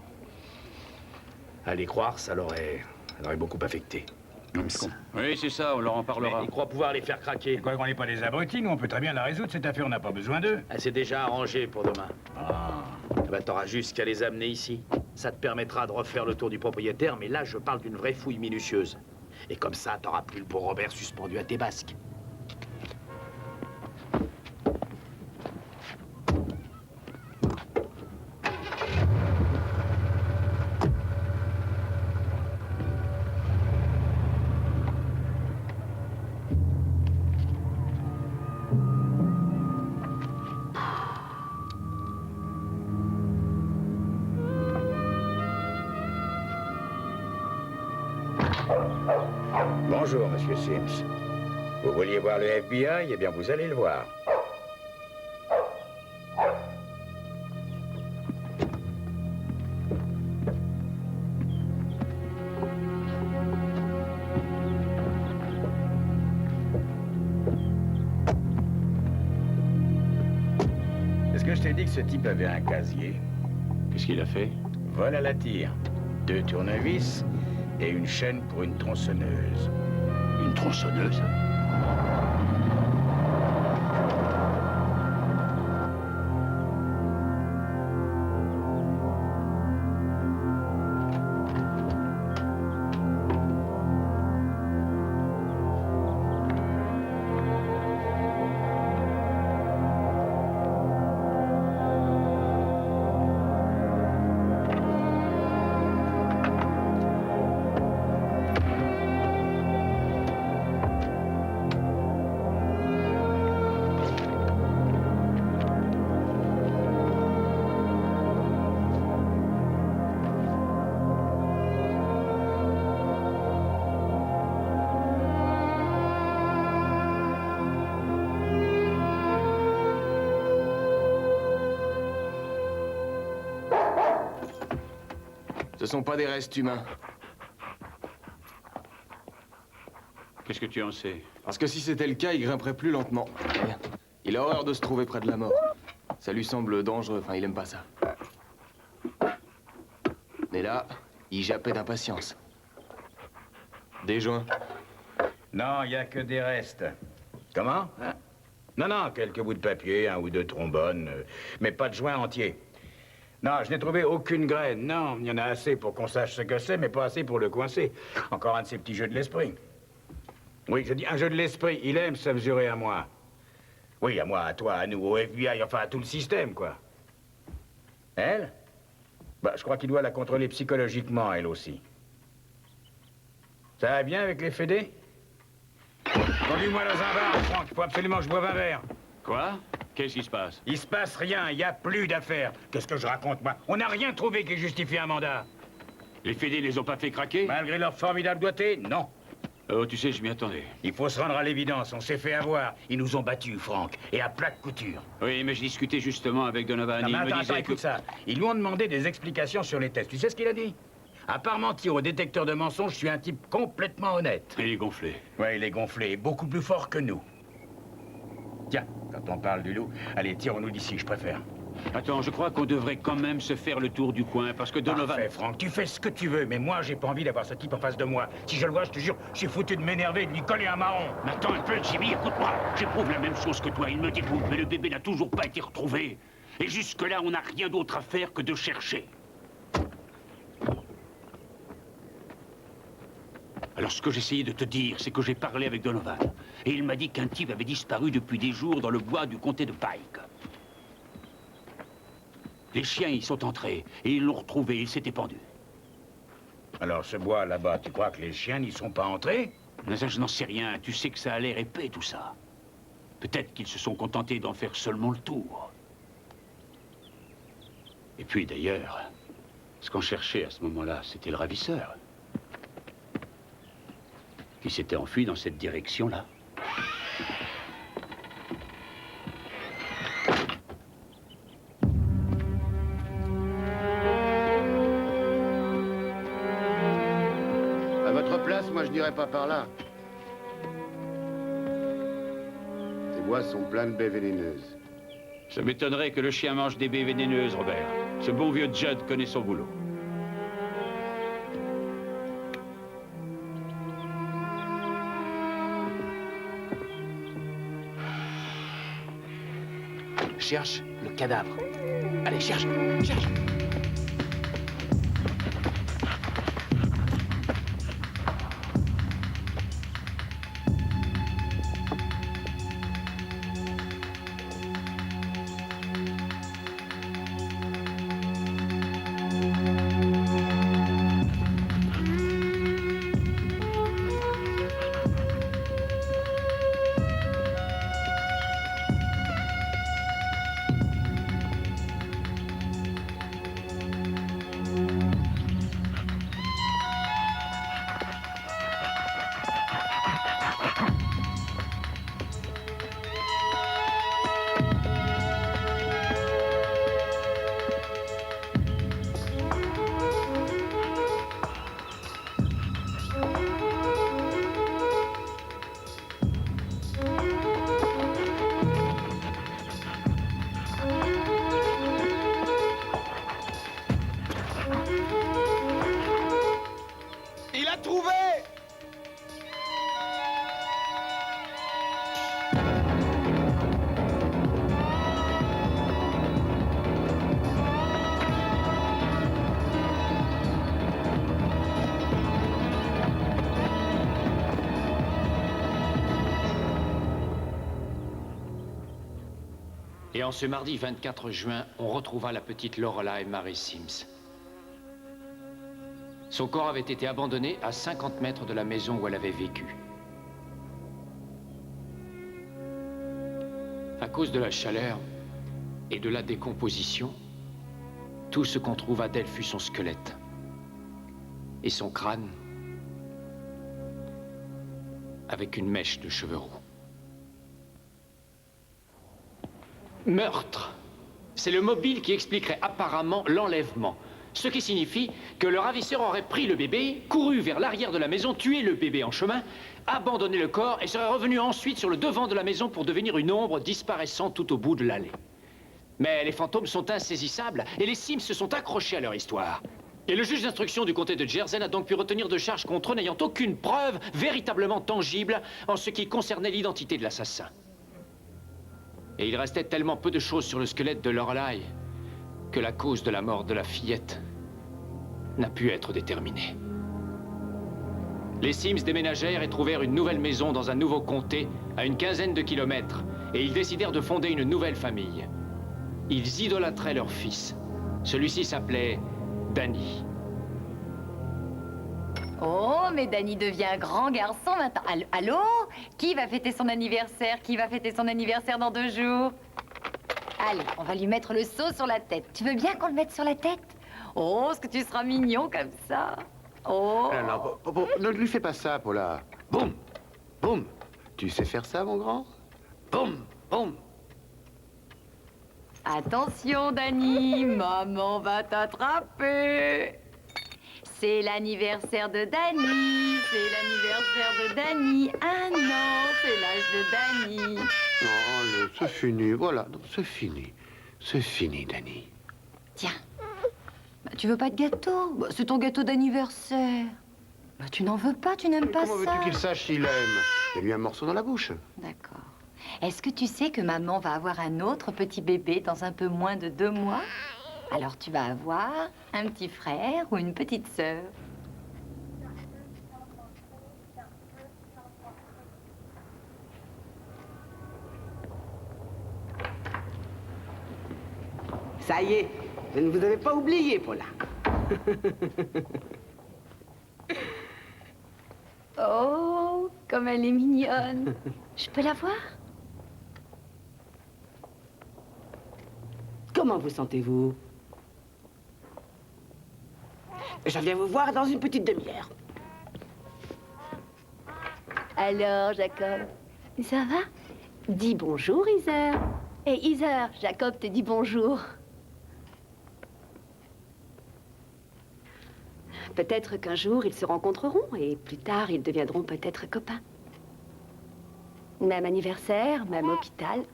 À les croire, ça l'aurait beaucoup affecté. Oui, c'est ça, on leur en parlera. Mais ils croient pouvoir les faire craquer. Quoi qu'on n'est pas des abrutis, nous, on peut très bien la résoudre, cette affaire, on n'a pas besoin d'eux. Elle s'est déjà arrangée pour demain. Ah. Ben, t'auras juste qu'à les amener ici. Ça te permettra de refaire le tour du propriétaire, mais là, je parle d'une vraie fouille minutieuse. Et comme ça, t'auras plus le beau Robert suspendu à tes basques. Bonjour, monsieur Sims. Vous vouliez voir le FBI? Eh bien, vous allez le voir. Est-ce que je t'ai dit que ce type avait un casier? Qu'est-ce qu'il a fait? Vol à la tire, 2 tournevis et une chaîne pour une tronçonneuse. Une tronçonneuse? Ce sont pas des restes humains. Qu'est-ce que tu en sais? Parce que si c'était le cas, il grimperait plus lentement. Rien. Il a horreur de se trouver près de la mort. Ça lui semble dangereux, enfin, il aime pas ça. Mais là, il jappait d'impatience. Des joints. Non, il n'y a que des restes. Comment? Hein? Non, quelques bouts de papier, 1 ou 2 trombones, mais pas de joints entiers. Non, je n'ai trouvé aucune graine. Non, il y en a assez pour qu'on sache ce que c'est, mais pas assez pour le coincer. Encore un de ces petits jeux de l'esprit. Oui, je dis un jeu de l'esprit. Il aime se mesurer à moi. Oui, à moi, à toi, à nous, au FBI, enfin à tout le système, quoi. Elle? Bah, je crois qu'il doit la contrôler psychologiquement, elle aussi. Ça va bien avec les fédés? Conduis-moi dans un bar, Franck. Il faut absolument que je boive un verre. Quoi? Qu'est-ce qui se passe? Il se passe rien, il n'y a plus d'affaires. Qu'est-ce que je raconte, moi? On n'a rien trouvé qui justifie un mandat. Les fédés les ont pas fait craquer? Malgré leur formidable doigté, non. Oh, tu sais, je m'y attendais. Il faut se rendre à l'évidence, on s'est fait avoir. Ils nous ont battus, Franck, et à plate couture. Oui, mais je discutais justement avec Donovan. Non, Il mais me attends, disait écoute que... ça. Ils lui ont demandé des explications sur les tests. Tu sais ce qu'il a dit? À part mentir au détecteur de mensonges, je suis un type complètement honnête. Il est gonflé. Ouais, il est gonflé, beaucoup plus fort que nous. Tiens, quand on parle du loup, allez, tirons-nous d'ici, je préfère. Attends, je crois qu'on devrait quand même se faire le tour du coin, parce que Donovan... Parfait, Franck, tu fais ce que tu veux, mais moi, j'ai pas envie d'avoir ce type en face de moi. Si je le vois, je te jure, je suis foutu de m'énerver et de lui coller un marron. Mais attends un peu, Jimmy, écoute-moi. J'éprouve la même chose que toi. Il me dégoûte, mais le bébé n'a toujours pas été retrouvé. Et jusque-là, on n'a rien d'autre à faire que de chercher. Alors, ce que j'essayais de te dire, c'est que j'ai parlé avec Donovan. Et il m'a dit qu'un type avait disparu depuis des jours dans le bois du comté de Pike. Les chiens y sont entrés, et ils l'ont retrouvé, il s'était pendu. Alors, ce bois là-bas, tu crois que les chiens n'y sont pas entrés? Mais ça, je n'en sais rien. Tu sais que ça a l'air épais, tout ça. Peut-être qu'ils se sont contentés d'en faire seulement le tour. Et puis, d'ailleurs, ce qu'on cherchait à ce moment-là, c'était le ravisseur. Qui s'était enfui dans cette direction-là. À votre place, moi, je n'irais pas par là. Ces bois sont pleins de baies vénéneuses. Ça m'étonnerait que le chien mange des baies vénéneuses, Robert. Ce bon vieux Judd connaît son boulot. Cherche le cadavre. Allez, cherche, cherche. Il a trouvé! Et en ce mardi 24 juin, on retrouva la petite Lorelai Mary Sims. Son corps avait été abandonné à 50 mètres de la maison où elle avait vécu. À cause de la chaleur et de la décomposition, tout ce qu'on trouva d'elle fut son squelette et son crâne avec une mèche de cheveux roux. Meurtre. C'est le mobile qui expliquerait apparemment l'enlèvement. Ce qui signifie que le ravisseur aurait pris le bébé, couru vers l'arrière de la maison, tué le bébé en chemin, abandonné le corps et serait revenu ensuite sur le devant de la maison pour devenir une ombre disparaissant tout au bout de l'allée. Mais les fantômes sont insaisissables et les Sims se sont accrochés à leur histoire. Et le juge d'instruction du comté de Jersey n'a donc pu retenir de charge contre eux, n'ayant aucune preuve véritablement tangible en ce qui concernait l'identité de l'assassin. Et il restait tellement peu de choses sur le squelette de Lorelai que la cause de la mort de la fillette n'a pu être déterminée. Les Sims déménagèrent et trouvèrent une nouvelle maison dans un nouveau comté, à une quinzaine de kilomètres, et ils décidèrent de fonder une nouvelle famille. Ils idolâtraient leur fils. Celui-ci s'appelait Danny. Oh, mais Danny devient un grand garçon maintenant. Allô? Qui va fêter son anniversaire? Qui va fêter son anniversaire dans 2 jours? Allez, on va lui mettre le seau sur la tête. Tu veux bien qu'on le mette sur la tête? Oh, est-ce que tu seras mignon comme ça? Oh. Non, ne lui fais pas ça, Paula. Boum! Boum! Tu sais faire ça, mon grand? Boum! Boum! Attention, Danny, maman va t'attraper. C'est l'anniversaire de Danny, c'est l'anniversaire de Danny. Ah non, c'est l'âge de Danny. Non, c'est fini, voilà, c'est fini. C'est fini, Danny. Tiens, bah, tu veux pas de gâteau? Bah, c'est ton gâteau d'anniversaire. Bah, tu n'en veux pas, tu n'aimes pas ça. Comment veux-tu qu'il sache s'il aime? Mets-lui un morceau dans la bouche. D'accord. Est-ce que tu sais que maman va avoir un autre petit bébé dans un peu moins de 2 mois? Alors tu vas avoir un petit frère ou une petite sœur. Ça y est, je ne vous avais pas oublié, Paula. Oh, comme elle est mignonne. Je peux la voir? Comment vous sentez-vous? Je viens vous voir dans une petite demi-heure. Alors, Jacob, ça va? Dis bonjour, Heather. Et Heather, Jacob te dit bonjour. Peut-être qu'un jour, ils se rencontreront et plus tard, ils deviendront peut-être copains. Même anniversaire, même hôpital.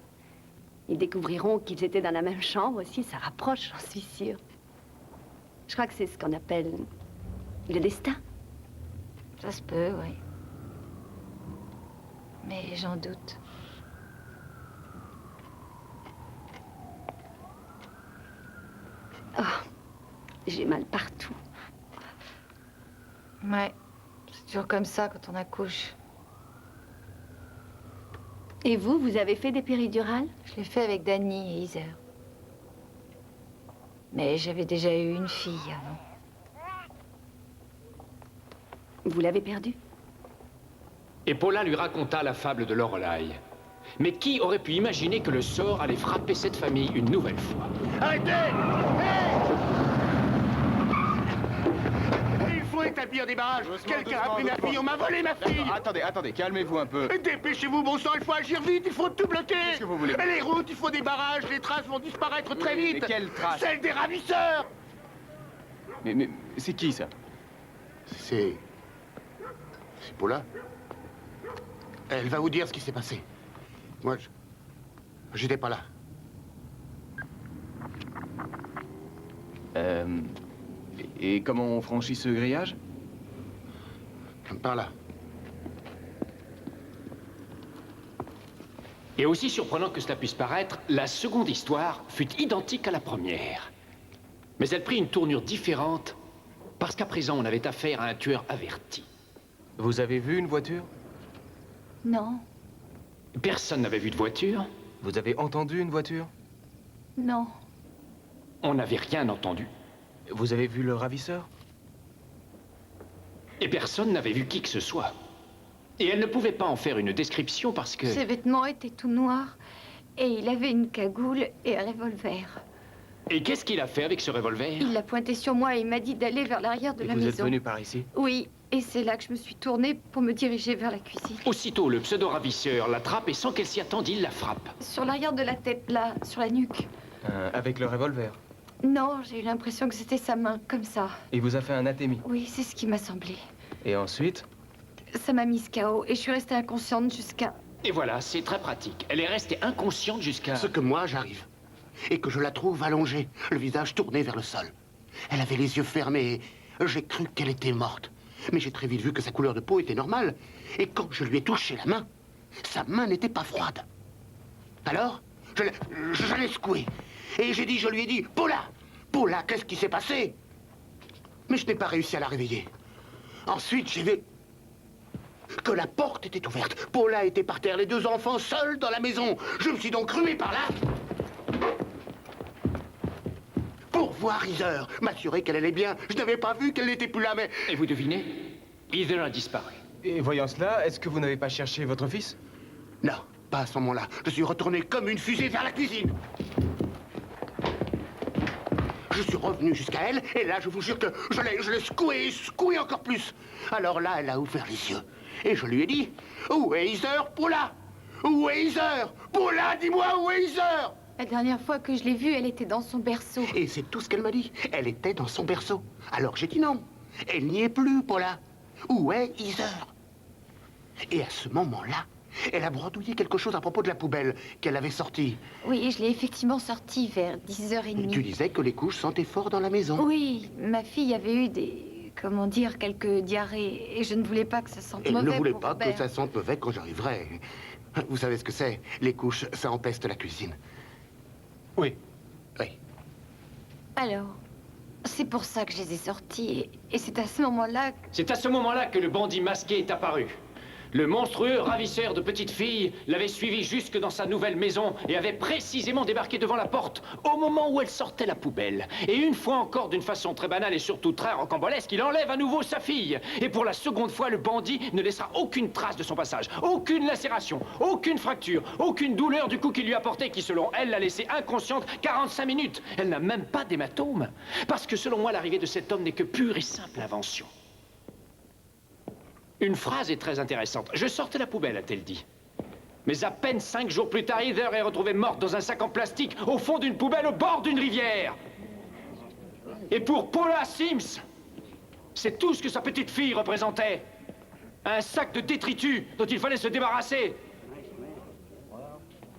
Ils découvriront qu'ils étaient dans la même chambre aussi. Ça rapproche, j'en suis sûre. Je crois que c'est ce qu'on appelle le destin. Ça se peut, oui. Mais j'en doute. Oh, j'ai mal partout. Ouais, c'est toujours comme ça quand on accouche. Et vous, vous avez fait des péridurales? Je l'ai fait avec Danny et Heather. Mais j'avais déjà eu une fille avant. Vous l'avez perdue? Et Paula lui raconta la fable de Lorelai. Mais qui aurait pu imaginer que le sort allait frapper cette famille une nouvelle fois? Arrêtez! Il faut établir des barrages. Quelqu'un a pris ma fille, on m'a volé ma fille. Attendez, calmez-vous un peu. Dépêchez-vous, bon sang, il faut agir vite, il faut tout bloquer. Qu'est-ce que vous voulez? Les routes, il faut des barrages, les traces vont disparaître très vite. Mais quelles traces? Celles des ravisseurs. Mais c'est qui, ça? C'est Paula. Elle va vous dire ce qui s'est passé. Moi, j'étais pas là. Et comment on franchit ce grillage? Par là. Et aussi surprenant que cela puisse paraître, la seconde histoire fut identique à la première. Mais elle prit une tournure différente, parce qu'à présent, on avait affaire à un tueur averti. Vous avez vu une voiture? Non. Personne n'avait vu de voiture. Vous avez entendu une voiture? Non. On n'avait rien entendu. Vous avez vu le ravisseur? Et personne n'avait vu qui que ce soit. Et elle ne pouvait pas en faire une description parce que... Ses vêtements étaient tout noirs. Et il avait une cagoule et un revolver. Et qu'est-ce qu'il a fait avec ce revolver? Il l'a pointé sur moi et il m'a dit d'aller vers l'arrière de la maison. Vous êtes venu par ici? Oui, et c'est là que je me suis tournée pour me diriger vers la cuisine. Aussitôt, le pseudo-ravisseur l'attrape et sans qu'elle s'y attende, il la frappe. Sur l'arrière de la tête, là, sur la nuque. Avec le revolver? Non, j'ai eu l'impression que c'était sa main, comme ça. Il vous a fait un atémie? Oui, c'est ce qui m'a semblé. Et ensuite? Ça m'a mise KO et je suis restée inconsciente jusqu'à... Et voilà, c'est très pratique. Elle est restée inconsciente jusqu'à... Ce que moi, j'arrive. Et que je la trouve allongée, le visage tourné vers le sol. Elle avait les yeux fermés et j'ai cru qu'elle était morte. Mais j'ai très vite vu que sa couleur de peau était normale. Et quand je lui ai touché la main, sa main n'était pas froide. Alors, je l'ai secouée. Et je lui ai dit, Paula, Paula, qu'est-ce qui s'est passé? Mais je n'ai pas réussi à la réveiller. Ensuite, j'ai vu que la porte était ouverte. Paula était par terre, les 2 enfants seuls dans la maison. Je me suis donc rué par là. pour voir Heather, m'assurer qu'elle allait bien. Je n'avais pas vu qu'elle n'était plus là, mais... Et vous devinez? Heather a disparu. Et voyant cela, est-ce que vous n'avez pas cherché votre fils? Non, pas à ce moment-là. Je suis retourné comme une fusée vers la cuisine. Je suis revenu jusqu'à elle, et là, je vous jure que je l'ai secouée encore plus. Alors là, elle a ouvert les yeux. Et je lui ai dit, où est Heather, Paula? Où est Heather? Paula, dis-moi, où est Heather? La dernière fois que je l'ai vue, elle était dans son berceau. Et c'est tout ce qu'elle m'a dit. Elle était dans son berceau. Alors j'ai dit non. Elle n'y est plus, Paula. Où est Heather? Et à ce moment-là, elle a bredouillé quelque chose à propos de la poubelle qu'elle avait sortie. Oui, je l'ai effectivement sortie vers 10h30. Tu disais que les couches sentaient fort dans la maison. Oui, ma fille avait eu comment dire, quelques diarrhées. Et je ne voulais pas que ça sente mauvais. Elle ne voulait pour pas Robert. que ça sente mauvais quand j'arriverais. Vous savez ce que c'est? Les couches, ça empeste la cuisine. Oui. Oui. Alors, c'est pour ça que je les ai sorties. Et c'est à ce moment-là... C'est à ce moment-là que le bandit masqué est apparu. Le monstrueux ravisseur de petites filles l'avait suivi jusque dans sa nouvelle maison et avait précisément débarqué devant la porte au moment où elle sortait la poubelle. Et une fois encore, d'une façon très banale et surtout très rocambolesque, il enlève à nouveau sa fille. Et pour la seconde fois, le bandit ne laissera aucune trace de son passage, aucune lacération, aucune fracture, aucune douleur du coup qu'il lui a porté, qui selon elle l'a laissée inconsciente 45 minutes. Elle n'a même pas d'hématome. Parce que selon moi, l'arrivée de cet homme n'est que pure et simple invention. Une phrase est très intéressante. Je sortais la poubelle, a-t-elle dit. Mais à peine 5 jours plus tard, Heather est retrouvée morte dans un sac en plastique au fond d'une poubelle au bord d'une rivière. Et pour Paula Sims, c'est tout ce que sa petite fille représentait. Un sac de détritus dont il fallait se débarrasser.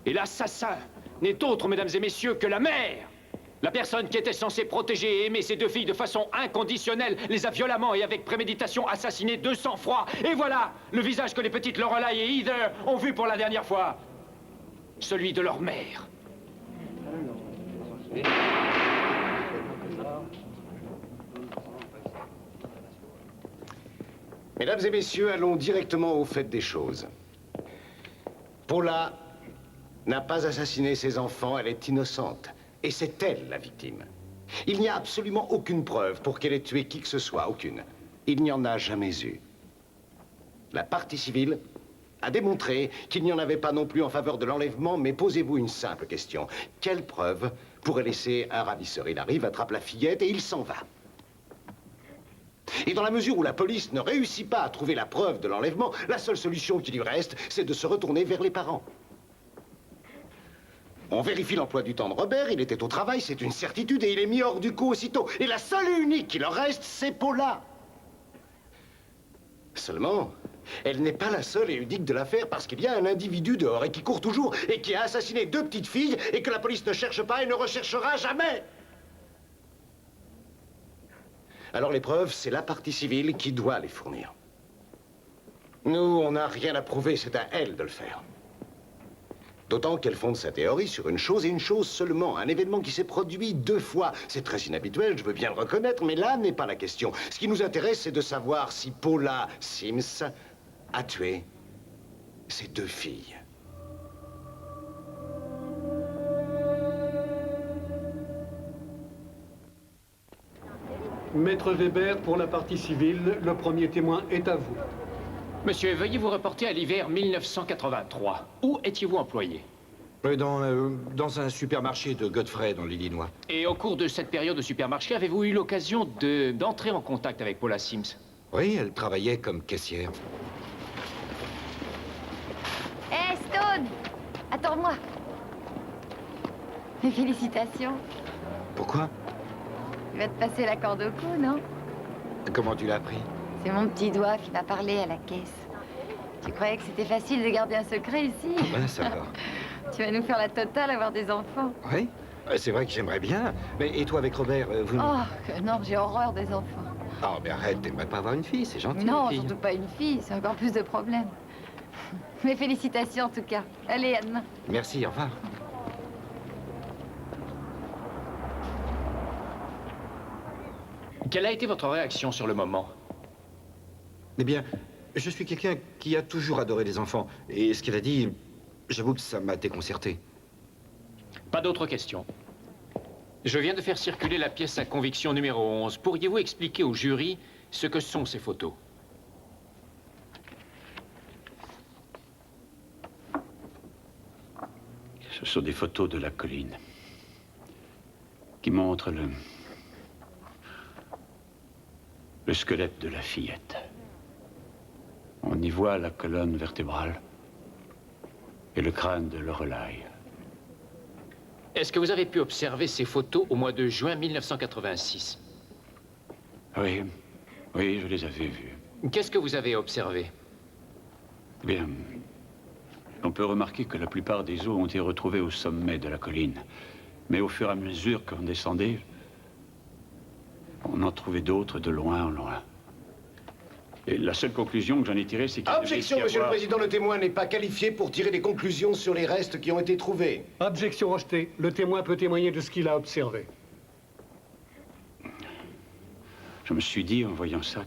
Et l'assassin n'est autre, mesdames et messieurs, que la mère. La personne qui était censée protéger et aimer ses deux filles de façon inconditionnelle les a violemment et avec préméditation assassinées de sang-froid. Et voilà le visage que les petites Lorelai et Heather ont vu pour la dernière fois. Celui de leur mère. Mesdames et messieurs, allons directement au fait des choses. Paula n'a pas assassiné ses enfants, elle est innocente. Et c'est elle, la victime. Il n'y a absolument aucune preuve pour qu'elle ait tué qui que ce soit, aucune. Il n'y en a jamais eu. La partie civile a démontré qu'il n'y en avait pas non plus en faveur de l'enlèvement, mais posez-vous une simple question. Quelle preuve pourrait laisser un ravisseur? Il arrive, attrape la fillette et il s'en va. Et dans la mesure où la police ne réussit pas à trouver la preuve de l'enlèvement, la seule solution qui lui reste, c'est de se retourner vers les parents. On vérifie l'emploi du temps de Robert, il était au travail, c'est une certitude, et il est mis hors du coup aussitôt. Et la seule et unique qui leur reste, c'est Paula. Seulement, elle n'est pas la seule et unique de l'affaire, parce qu'il y a un individu dehors et qui court toujours, et qui a assassiné 2 petites filles, et que la police ne cherche pas et ne recherchera jamais. Alors les preuves, c'est la partie civile qui doit les fournir. Nous, on n'a rien à prouver, c'est à elle de le faire. D'autant qu'elle fonde sa théorie sur une chose et une chose seulement. Un événement qui s'est produit 2 fois. C'est très inhabituel, je veux bien le reconnaître, mais là n'est pas la question. Ce qui nous intéresse, c'est de savoir si Paula Sims a tué ses 2 filles. Maître Weber, pour la partie civile, le premier témoin est à vous. Monsieur, veuillez vous reporter à l'hiver 1983. Où étiez-vous employé? Dans un supermarché de Godfrey, dans l'Illinois. Et au cours de cette période de supermarché, avez-vous eu l'occasion d'entrer en contact avec Paula Sims? Oui, elle travaillait comme caissière. Hé, Stone! Attends-moi. Mes félicitations. Pourquoi? Tu vas te passer la corde au cou, non? Comment tu l'as appris? C'est mon petit doigt qui m'a parlé à la caisse. Tu croyais que c'était facile de garder un secret ici? Ben, ça va. Tu vas nous faire la totale, avoir des enfants. Oui, c'est vrai que j'aimerais bien. Mais et toi avec Robert, vous... Oh, que non, j'ai horreur des enfants. Oh, mais arrête, t'aimerais pas avoir une fille, c'est gentil. Non, une fille. surtout pas une fille, c'est encore plus de problèmes. Mes félicitations en tout cas. Allez, à demain. Merci, au revoir. Quelle a été votre réaction sur le moment? Eh bien, je suis quelqu'un qui a toujours adoré les enfants. Et ce qu'elle a dit, j'avoue que ça m'a déconcerté. Pas d'autres questions? Je viens de faire circuler la pièce à conviction numéro 11. Pourriez-vous expliquer au jury ce que sont ces photos? Ce sont des photos de la colline qui montrent le squelette de la fillette. On y voit la colonne vertébrale et le crâne de Lorelai. Est-ce que vous avez pu observer ces photos au mois de juin 1986? Oui, oui, je les avais vues. Qu'est-ce que vous avez observé? Bien, on peut remarquer que la plupart des os ont été retrouvés au sommet de la colline. Mais au fur et à mesure qu'on descendait, on en trouvait d'autres de loin en loin. Et la seule conclusion que j'en ai tirée, c'est qu'il Objection, Monsieur le Président, le témoin n'est pas qualifié pour tirer des conclusions sur les restes qui ont été trouvés. Objection rejetée. Le témoin peut témoigner de ce qu'il a observé. Je me suis dit, en voyant ça,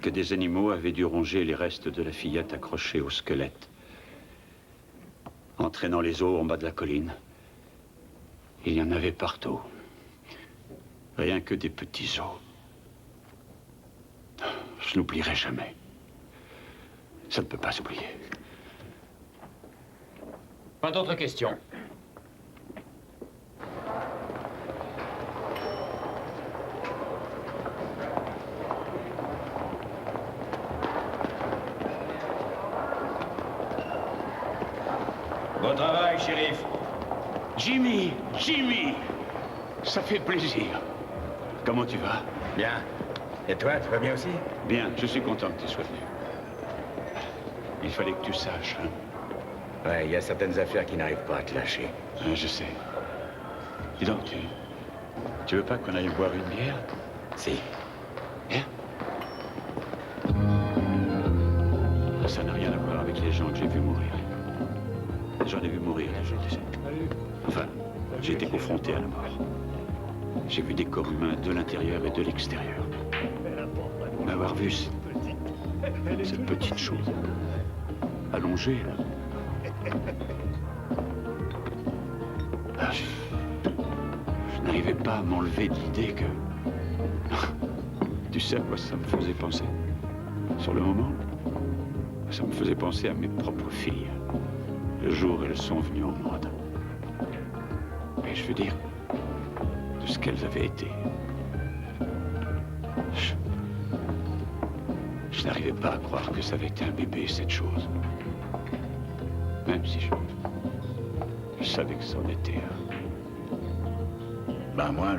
que des animaux avaient dû ronger les restes de la fillette accrochés au squelette, entraînant les os en bas de la colline. Il y en avait partout. Rien que des petits os. Je n'oublierai jamais. Ça ne peut pas s'oublier. Pas d'autres questions? Bon travail, shérif. Jimmy, Jimmy, ça fait plaisir. Comment tu vas? Bien. Et toi, tu vas bien aussi? Bien, je suis content que tu sois venu. Il fallait que tu saches, hein? Ouais, il y a certaines affaires qui n'arrivent pas à te lâcher. Je sais. Dis donc, tu veux pas qu'on aille boire une bière? Si. Bien. Ça n'a rien à voir avec les gens que j'ai vus mourir. J'en ai vu mourir des gens, tu sais. Enfin, j'ai été confronté à la mort. J'ai vu des corps humains de l'intérieur et de l'extérieur. M'avoir vu cette petite chose allongée, là. Ah, je n'arrivais pas à m'enlever de l'idée que... Tu sais à quoi ça me faisait penser? Sur le moment, ça me faisait penser à mes propres filles. Le jour où elles sont venues au monde. Et je veux dire, de ce qu'elles avaient été. Je n'arrivais pas à croire que ça avait été un bébé, cette chose. Même si je savais que ça en était un. Ben moi,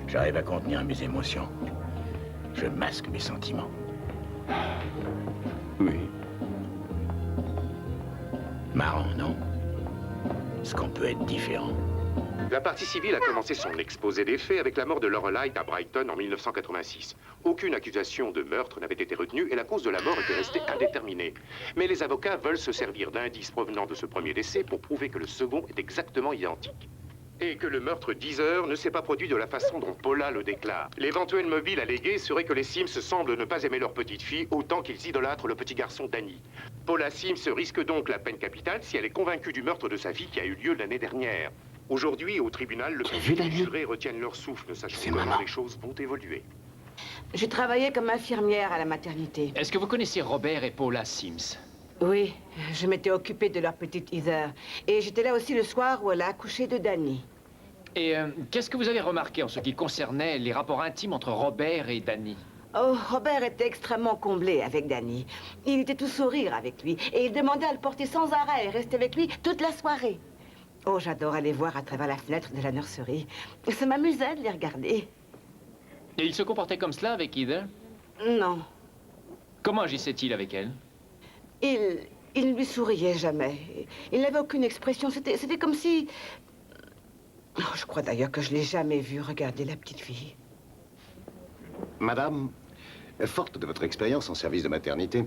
j'arrive à contenir mes émotions. Je masque mes sentiments. Oui. Marrant, non? Est-ce qu'on peut être différent? La partie civile a commencé son exposé des faits avec la mort de Lorelai à Brighton en 1986. Aucune accusation de meurtre n'avait été retenue et la cause de la mort était restée indéterminée. Mais les avocats veulent se servir d'indices provenant de ce premier décès pour prouver que le second est exactement identique. Et que le meurtre d'Heather ne s'est pas produit de la façon dont Paula le déclare. L'éventuel mobile allégué serait que les Sims semblent ne pas aimer leur petite fille autant qu'ils idolâtrent le petit garçon Danny. Paula Sims risque donc la peine capitale si elle est convaincue du meurtre de sa fille qui a eu lieu l'année dernière. Aujourd'hui, au tribunal, le public et les jurés retiennent leur souffle, ne sachant comment les choses vont évoluer. Je travaillais comme infirmière à la maternité. Est-ce que vous connaissez Robert et Paula Sims? Oui, je m'étais occupée de leur petite Heather. Et j'étais là aussi le soir où elle a accouché de Danny. Et qu'est-ce que vous avez remarqué en ce qui concernait les rapports intimes entre Robert et Danny? Oh, Robert était extrêmement comblé avec Danny. Il était tout sourire avec lui. Et il demandait à le porter sans arrêt et rester avec lui toute la soirée. Oh, j'adore aller voir à travers la fenêtre de la nurserie. Ça m'amusait de les regarder. Et il se comportait comme cela avec Heather? Non. Comment agissait-il avec elle? Il ne lui souriait jamais. Il n'avait aucune expression. C'était comme si... Oh, je crois d'ailleurs que je l'ai jamais vu regarder la petite fille. Madame, forte de votre expérience en service de maternité,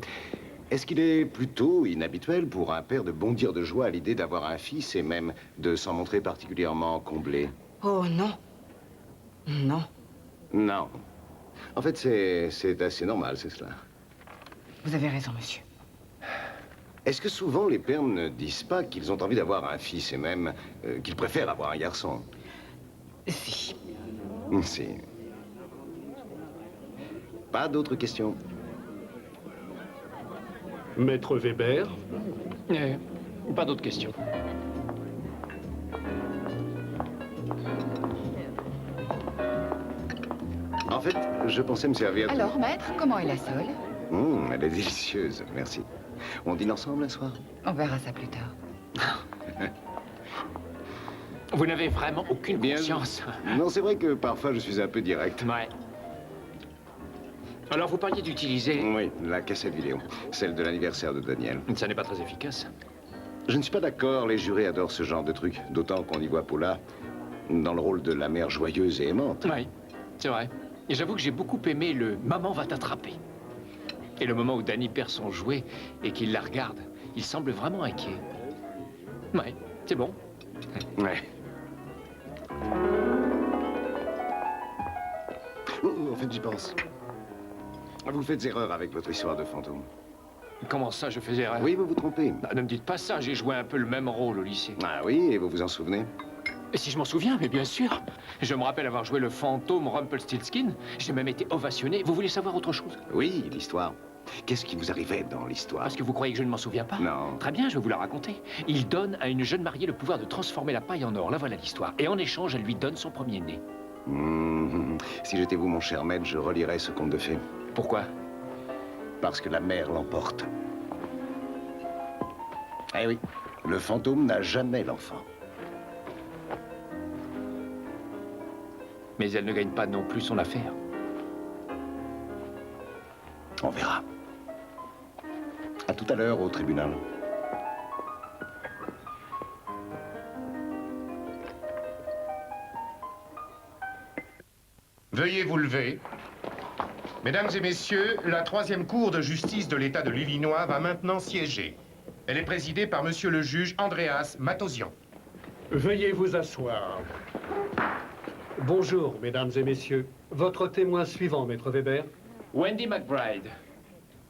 est-ce qu'il est plutôt inhabituel pour un père de bondir de joie à l'idée d'avoir un fils et même de s'en montrer particulièrement comblé? Oh non. Non. Non. En fait, c'est assez normal, c'est cela. Vous avez raison, monsieur. Est-ce que souvent les pères ne disent pas qu'ils ont envie d'avoir un fils et même qu'ils préfèrent avoir un garçon? Si. Si. Pas d'autres questions? Maître Weber? Pas d'autres questions. En fait, je pensais me servir de... Alors, maître, comment est la sole? Elle est délicieuse, merci. On dîne ensemble un soir? On verra ça plus tard. Vous n'avez vraiment aucune conscience. Non, c'est vrai que parfois je suis un peu direct. Ouais. Alors, vous parliez d'utiliser... Oui, la cassette vidéo. Celle de l'anniversaire de Daniel. Ça n'est pas très efficace. Je ne suis pas d'accord, les jurés adorent ce genre de truc. D'autant qu'on y voit Paula dans le rôle de la mère joyeuse et aimante. Oui, c'est vrai. Et j'avoue que j'ai beaucoup aimé le « maman va t'attraper ». Et le moment où Danny perd son jouet et qu'il la regarde, il semble vraiment inquiet. Ouais, c'est bon. Ouais. En fait, j'y pense. Vous faites erreur avec votre histoire de fantôme. Comment ça, je faisais erreur? Oui, vous vous trompez. Bah, ne me dites pas ça, j'ai joué un peu le même rôle au lycée. Ah oui, et vous vous en souvenez? Et si je m'en souviens, mais bien sûr. Je me rappelle avoir joué le fantôme Rumpelstiltskin. J'ai même été ovationné. Vous voulez savoir autre chose? Oui, l'histoire. Qu'est-ce qui vous arrivait dans l'histoire? Parce que vous croyez que je ne m'en souviens pas? Non. Très bien, je vais vous la raconter. Il donne à une jeune mariée le pouvoir de transformer la paille en or. Là, voilà l'histoire. Et en échange, elle lui donne son premier-né. Si j'étais vous, mon cher maître, je relirais ce conte de fées. Pourquoi? Parce que la mère l'emporte. Eh oui, le fantôme n'a jamais l'enfant. Mais elle ne gagne pas non plus son affaire. On verra. À tout à l'heure au tribunal. Veuillez vous lever. Mesdames et messieurs, la 3e cour de justice de l'État de l'Illinois va maintenant siéger. Elle est présidée par monsieur le juge Andreas Matosian. Veuillez vous asseoir. Bonjour, mesdames et messieurs. Votre témoin suivant, maître Weber. Wendy McBride.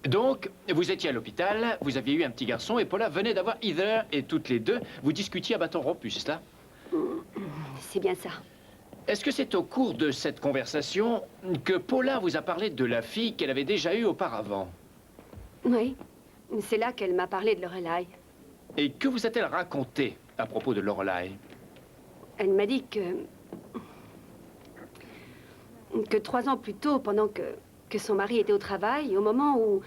Donc, vous étiez à l'hôpital, vous aviez eu un petit garçon et Paula venait d'avoir Heather et toutes les deux, vous discutiez à bâton rompu, c'est ça? C'est bien ça. Est-ce que c'est au cours de cette conversation que Paula vous a parlé de la fille qu'elle avait déjà eue auparavant? Oui. C'est là qu'elle m'a parlé de Lorelai. Et que vous a-t-elle raconté à propos de Lorelai? Elle m'a dit que 3 ans plus tôt, pendant que son mari était au travail, au moment où,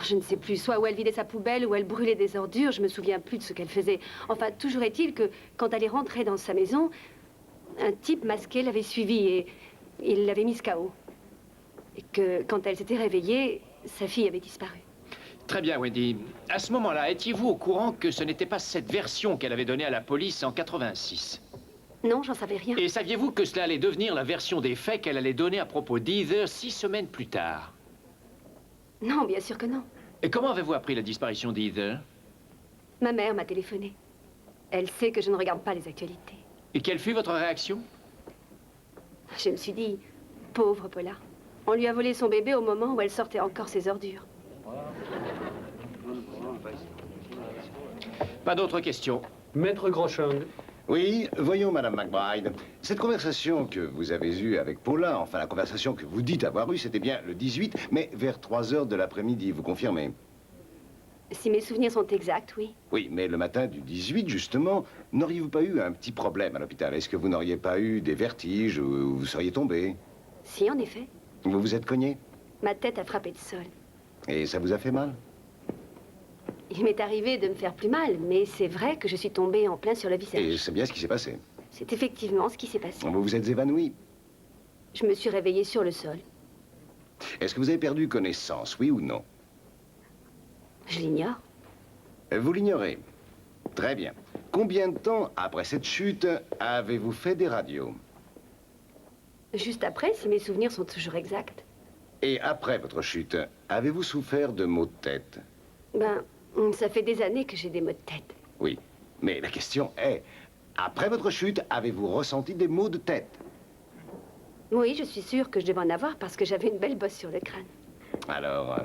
je ne sais plus, soit où elle vidait sa poubelle, ou elle brûlait des ordures, je me souviens plus de ce qu'elle faisait. Enfin, toujours est-il que, quand elle est rentrée dans sa maison, un type masqué l'avait suivie et il l'avait mise KO. Et que, quand elle s'était réveillée, sa fille avait disparu. Très bien, Wendy. À ce moment-là, étiez-vous au courant que ce n'était pas cette version qu'elle avait donnée à la police en 86? Non, j'en savais rien. Et saviez-vous que cela allait devenir la version des faits qu'elle allait donner à propos d'Heather 6 semaines plus tard? Non, bien sûr que non. Et comment avez-vous appris la disparition d'Heather? Ma mère m'a téléphoné. Elle sait que je ne regarde pas les actualités. Et quelle fut votre réaction? Je me suis dit, pauvre Paula. On lui a volé son bébé au moment où elle sortait encore ses ordures. Pas d'autres questions. Maître Groshong. Oui, voyons, Madame McBride. Cette conversation que vous avez eue avec Paula, enfin la conversation que vous dites avoir eue, c'était bien le 18, mais vers 3 heures de l'après-midi, vous confirmez? Si mes souvenirs sont exacts, oui. Oui, mais le matin du 18, justement, n'auriez-vous pas eu un petit problème à l'hôpital? Est-ce que vous n'auriez pas eu des vertiges ou vous seriez tombé? Si, en effet. Vous vous êtes cogné? Ma tête a frappé le sol. Et ça vous a fait mal? Il m'est arrivé de me faire plus mal, mais c'est vrai que je suis tombée en plein sur le visage. Et c'est bien ce qui s'est passé. C'est effectivement ce qui s'est passé. Vous vous êtes évanoui. Je me suis réveillée sur le sol. Est-ce que vous avez perdu connaissance, oui ou non? Je l'ignore. Vous l'ignorez. Très bien. Combien de temps après cette chute avez-vous fait des radios? Juste après, si mes souvenirs sont toujours exacts. Et après votre chute, avez-vous souffert de maux de tête? Ben, ça fait des années que j'ai des maux de tête. Oui, mais la question est, après votre chute, avez-vous ressenti des maux de tête? Oui, je suis sûre que je devais en avoir parce que j'avais une belle bosse sur le crâne. Alors,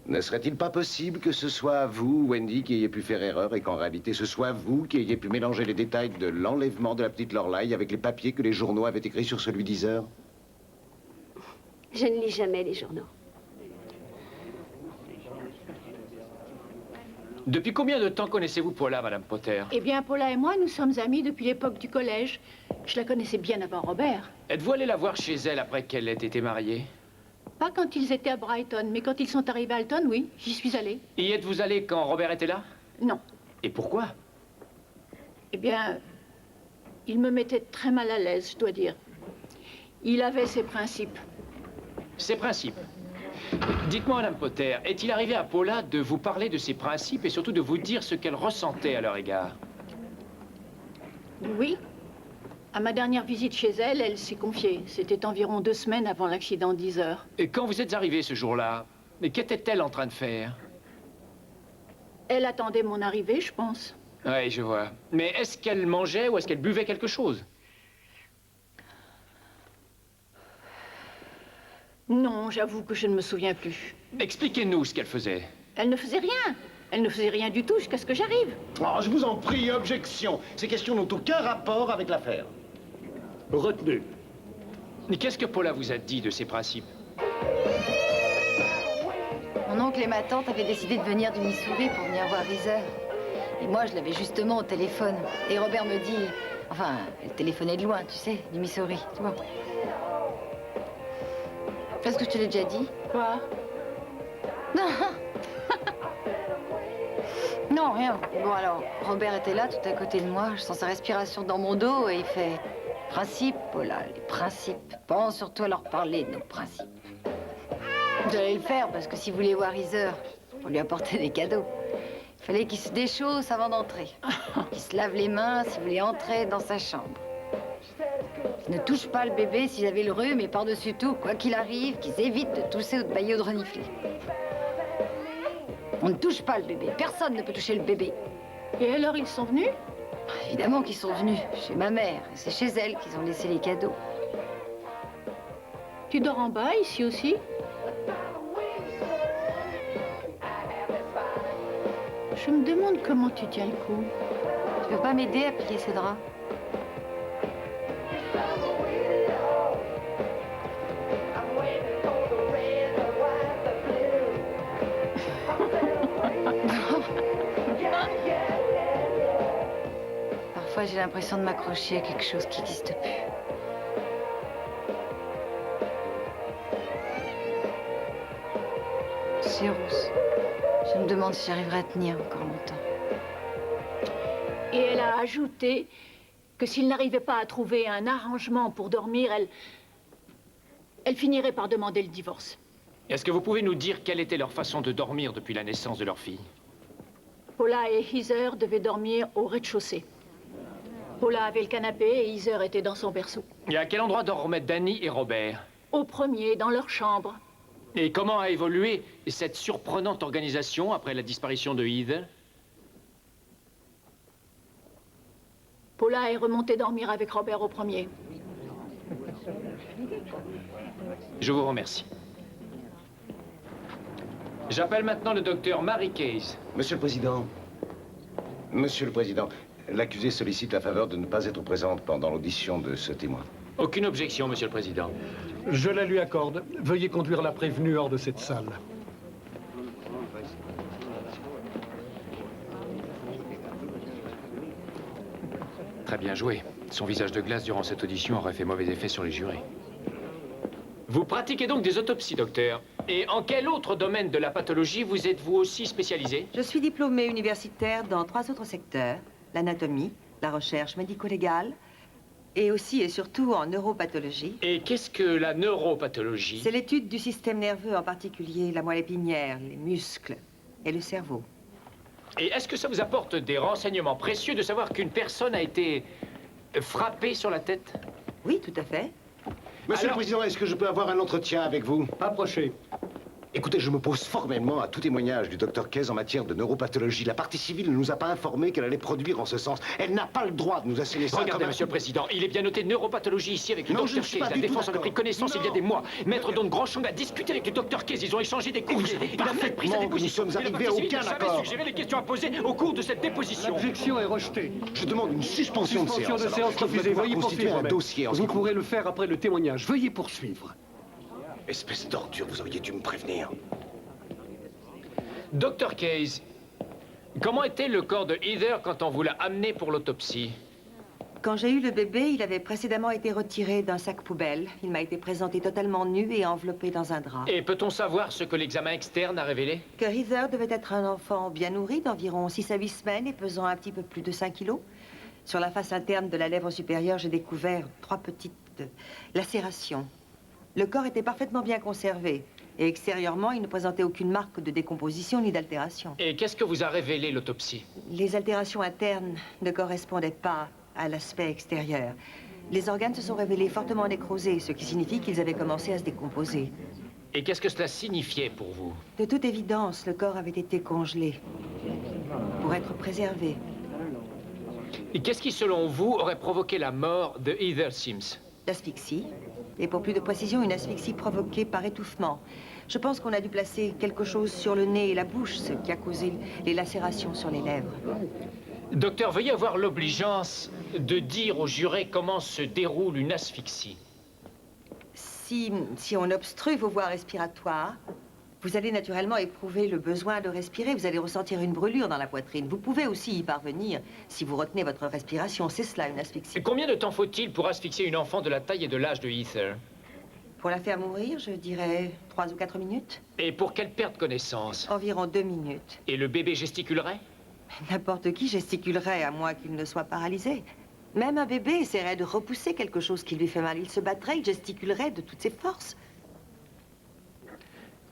Ne serait-il pas possible que ce soit vous, Wendy, qui ayez pu faire erreur et qu'en réalité ce soit vous qui ayez pu mélanger les détails de l'enlèvement de la petite Lorelai avec les papiers que les journaux avaient écrits sur celui d'10 heures? Je ne lis jamais les journaux. Depuis combien de temps connaissez-vous Paula, Madame Potter? Eh bien, Paula et moi, nous sommes amis depuis l'époque du collège. Je la connaissais bien avant Robert. Êtes-vous allé la voir chez elle après qu'elle ait été mariée? Pas quand ils étaient à Brighton, mais quand ils sont arrivés à Alton, oui, j'y suis allée. Y êtes-vous allé quand Robert était là? Non. Et pourquoi? Eh bien, il me mettait très mal à l'aise, je dois dire. Il avait ses principes. Ses principes? Dites-moi, Madame Potter, est-il arrivé à Paula de vous parler de ses principes et surtout de vous dire ce qu'elle ressentait à leur égard? Oui. À ma dernière visite chez elle, elle s'est confiée. C'était environ 2 semaines avant l'accident d'10 heures. Et quand vous êtes arrivé ce jour-là, qu'était-elle en train de faire? Elle attendait mon arrivée, je pense. Oui, je vois. Mais est-ce qu'elle mangeait ou est-ce qu'elle buvait quelque chose? Non, j'avoue que je ne me souviens plus. Expliquez-nous ce qu'elle faisait. Elle ne faisait rien. Elle ne faisait rien du tout jusqu'à ce que j'arrive. Oh, je vous en prie, objection. Ces questions n'ont aucun rapport avec l'affaire. Retenu. Mais qu'est-ce que Paula vous a dit de ses principes? Mon oncle et ma tante avaient décidé de venir du Missouri pour venir voir Heather. Et moi, je l'avais justement au téléphone. Et Robert me dit... Enfin, elle téléphonait de loin, tu sais, du Missouri, tu vois. Est-ce que je te l'ai déjà dit? Quoi? Non. Non, rien. Bon, alors, Robert était là, tout à côté de moi. Je sens sa respiration dans mon dos et il fait... Principes, Paula, les principes. Pense surtout à leur parler de nos principes. J'allais le faire parce que s'il voulait voir Heather, pour lui apporter des cadeaux, il fallait qu'il se déchausse avant d'entrer. Qu'il se lave les mains s'il voulait entrer dans sa chambre. Qu'ils ne touchent pas le bébé s'ils avaient le rhume et par-dessus tout, quoi qu'il arrive, qu'ils évitent de tousser ou de bâiller ou de renifler. On ne touche pas le bébé. Personne ne peut toucher le bébé. Et alors, ils sont venus? Évidemment qu'ils sont venus. Chez ma mère. Et c'est chez elle qu'ils ont laissé les cadeaux. Tu dors en bas, ici aussi? Je me demande comment tu tiens le coup. Tu veux pas m'aider à plier ces draps? Parfois, j'ai l'impression de m'accrocher à quelque chose qui n'existe plus. C'est rousse. Je me demande si j'arriverai à tenir encore longtemps. Et elle a ajouté que s'il n'arrivait pas à trouver un arrangement pour dormir, elle finirait par demander le divorce. Est-ce que vous pouvez nous dire quelle était leur façon de dormir depuis la naissance de leur fille? Paula et Heather devaient dormir au rez-de-chaussée. Paula avait le canapé et Heather était dans son berceau. Et à quel endroit dormaient Danny et Robert? Au premier, dans leur chambre. Et comment a évolué cette surprenante organisation après la disparition de Heather? Paula est remontée dormir avec Robert au premier. Je vous remercie. J'appelle maintenant le docteur Mary Case. Monsieur le Président, l'accusée sollicite la faveur de ne pas être présente pendant l'audition de ce témoin. Aucune objection, Monsieur le Président. Je la lui accorde. Veuillez conduire la prévenue hors de cette salle. Très bien joué. Son visage de glace durant cette audition aurait fait mauvais effet sur les jurés. Vous pratiquez donc des autopsies, docteur. Et en quel autre domaine de la pathologie vous êtes-vous aussi spécialisé? Je suis diplômée universitaire dans 3 autres secteurs. L'anatomie, la recherche médico-légale, et aussi et surtout en neuropathologie. Et qu'est-ce que la neuropathologie? C'est l'étude du système nerveux, en particulier la moelle épinière, les muscles et le cerveau. Et est-ce que ça vous apporte des renseignements précieux de savoir qu'une personne a été frappée sur la tête? Oui, tout à fait. Monsieur le Président, est-ce que je peux avoir un entretien avec vous? Approchez. Écoutez, je m'oppose formellement à tout témoignage du docteur Case en matière de neuropathologie. La partie civile ne nous a pas informé qu'elle allait produire en ce sens. Elle n'a pas le droit de nous asséner ça. Regardez, Monsieur le Président, il est bien noté neuropathologie ici avec le docteur Case. La défense en a pris connaissance il y a des mois. Maître Don Grandchamp a discuté avec le docteur Case. Ils ont échangé des courriers. Il a même pris sa déposition. Nous sommes arrivés à aucun accord. Suggéré les questions à poser au cours de cette déposition. L'objection est rejetée. Je demande une suspension de séance. Refusée. Veuillez poursuivre. Un dossier Vous pourrez le faire après le témoignage. Veuillez poursuivre. Espèce d'ordure, vous auriez dû me prévenir. Docteur Case, comment était le corps de Heather quand on vous l'a amené pour l'autopsie? Quand j'ai eu le bébé, il avait précédemment été retiré d'un sac poubelle. Il m'a été présenté totalement nu et enveloppé dans un drap. Et peut-on savoir ce que l'examen externe a révélé? Que Heather devait être un enfant bien nourri, d'environ 6 à 8 semaines et pesant un petit peu plus de 5 kilos. Sur la face interne de la lèvre supérieure, j'ai découvert 3 petites lacérations. Le corps était parfaitement bien conservé. Et extérieurement, il ne présentait aucune marque de décomposition ni d'altération. Et qu'est-ce que vous a révélé l'autopsie? Les altérations internes ne correspondaient pas à l'aspect extérieur. Les organes se sont révélés fortement nécrosés, ce qui signifie qu'ils avaient commencé à se décomposer. Et qu'est-ce que cela signifiait pour vous? De toute évidence, le corps avait été congelé pour être préservé. Et qu'est-ce qui, selon vous, aurait provoqué la mort de Heather Sims? L'asphyxie. Et pour plus de précision, une asphyxie provoquée par étouffement. Je pense qu'on a dû placer quelque chose sur le nez et la bouche, ce qui a causé les lacérations sur les lèvres. Docteur, veuillez avoir l'obligeance de dire aux jurés comment se déroule une asphyxie. Si on obstrue vos voies respiratoires, vous allez naturellement éprouver le besoin de respirer. Vous allez ressentir une brûlure dans la poitrine. Vous pouvez aussi y parvenir si vous retenez votre respiration. C'est cela, une asphyxie. Et combien de temps faut-il pour asphyxier une enfant de la taille et de l'âge de Heather? Pour la faire mourir, je dirais 3 ou 4 minutes. Et pour qu'elle perde connaissance? Environ 2 minutes. Et le bébé gesticulerait? N'importe qui gesticulerait, à moins qu'il ne soit paralysé. Même un bébé essaierait de repousser quelque chose qui lui fait mal. Il se battrait, il gesticulerait de toutes ses forces.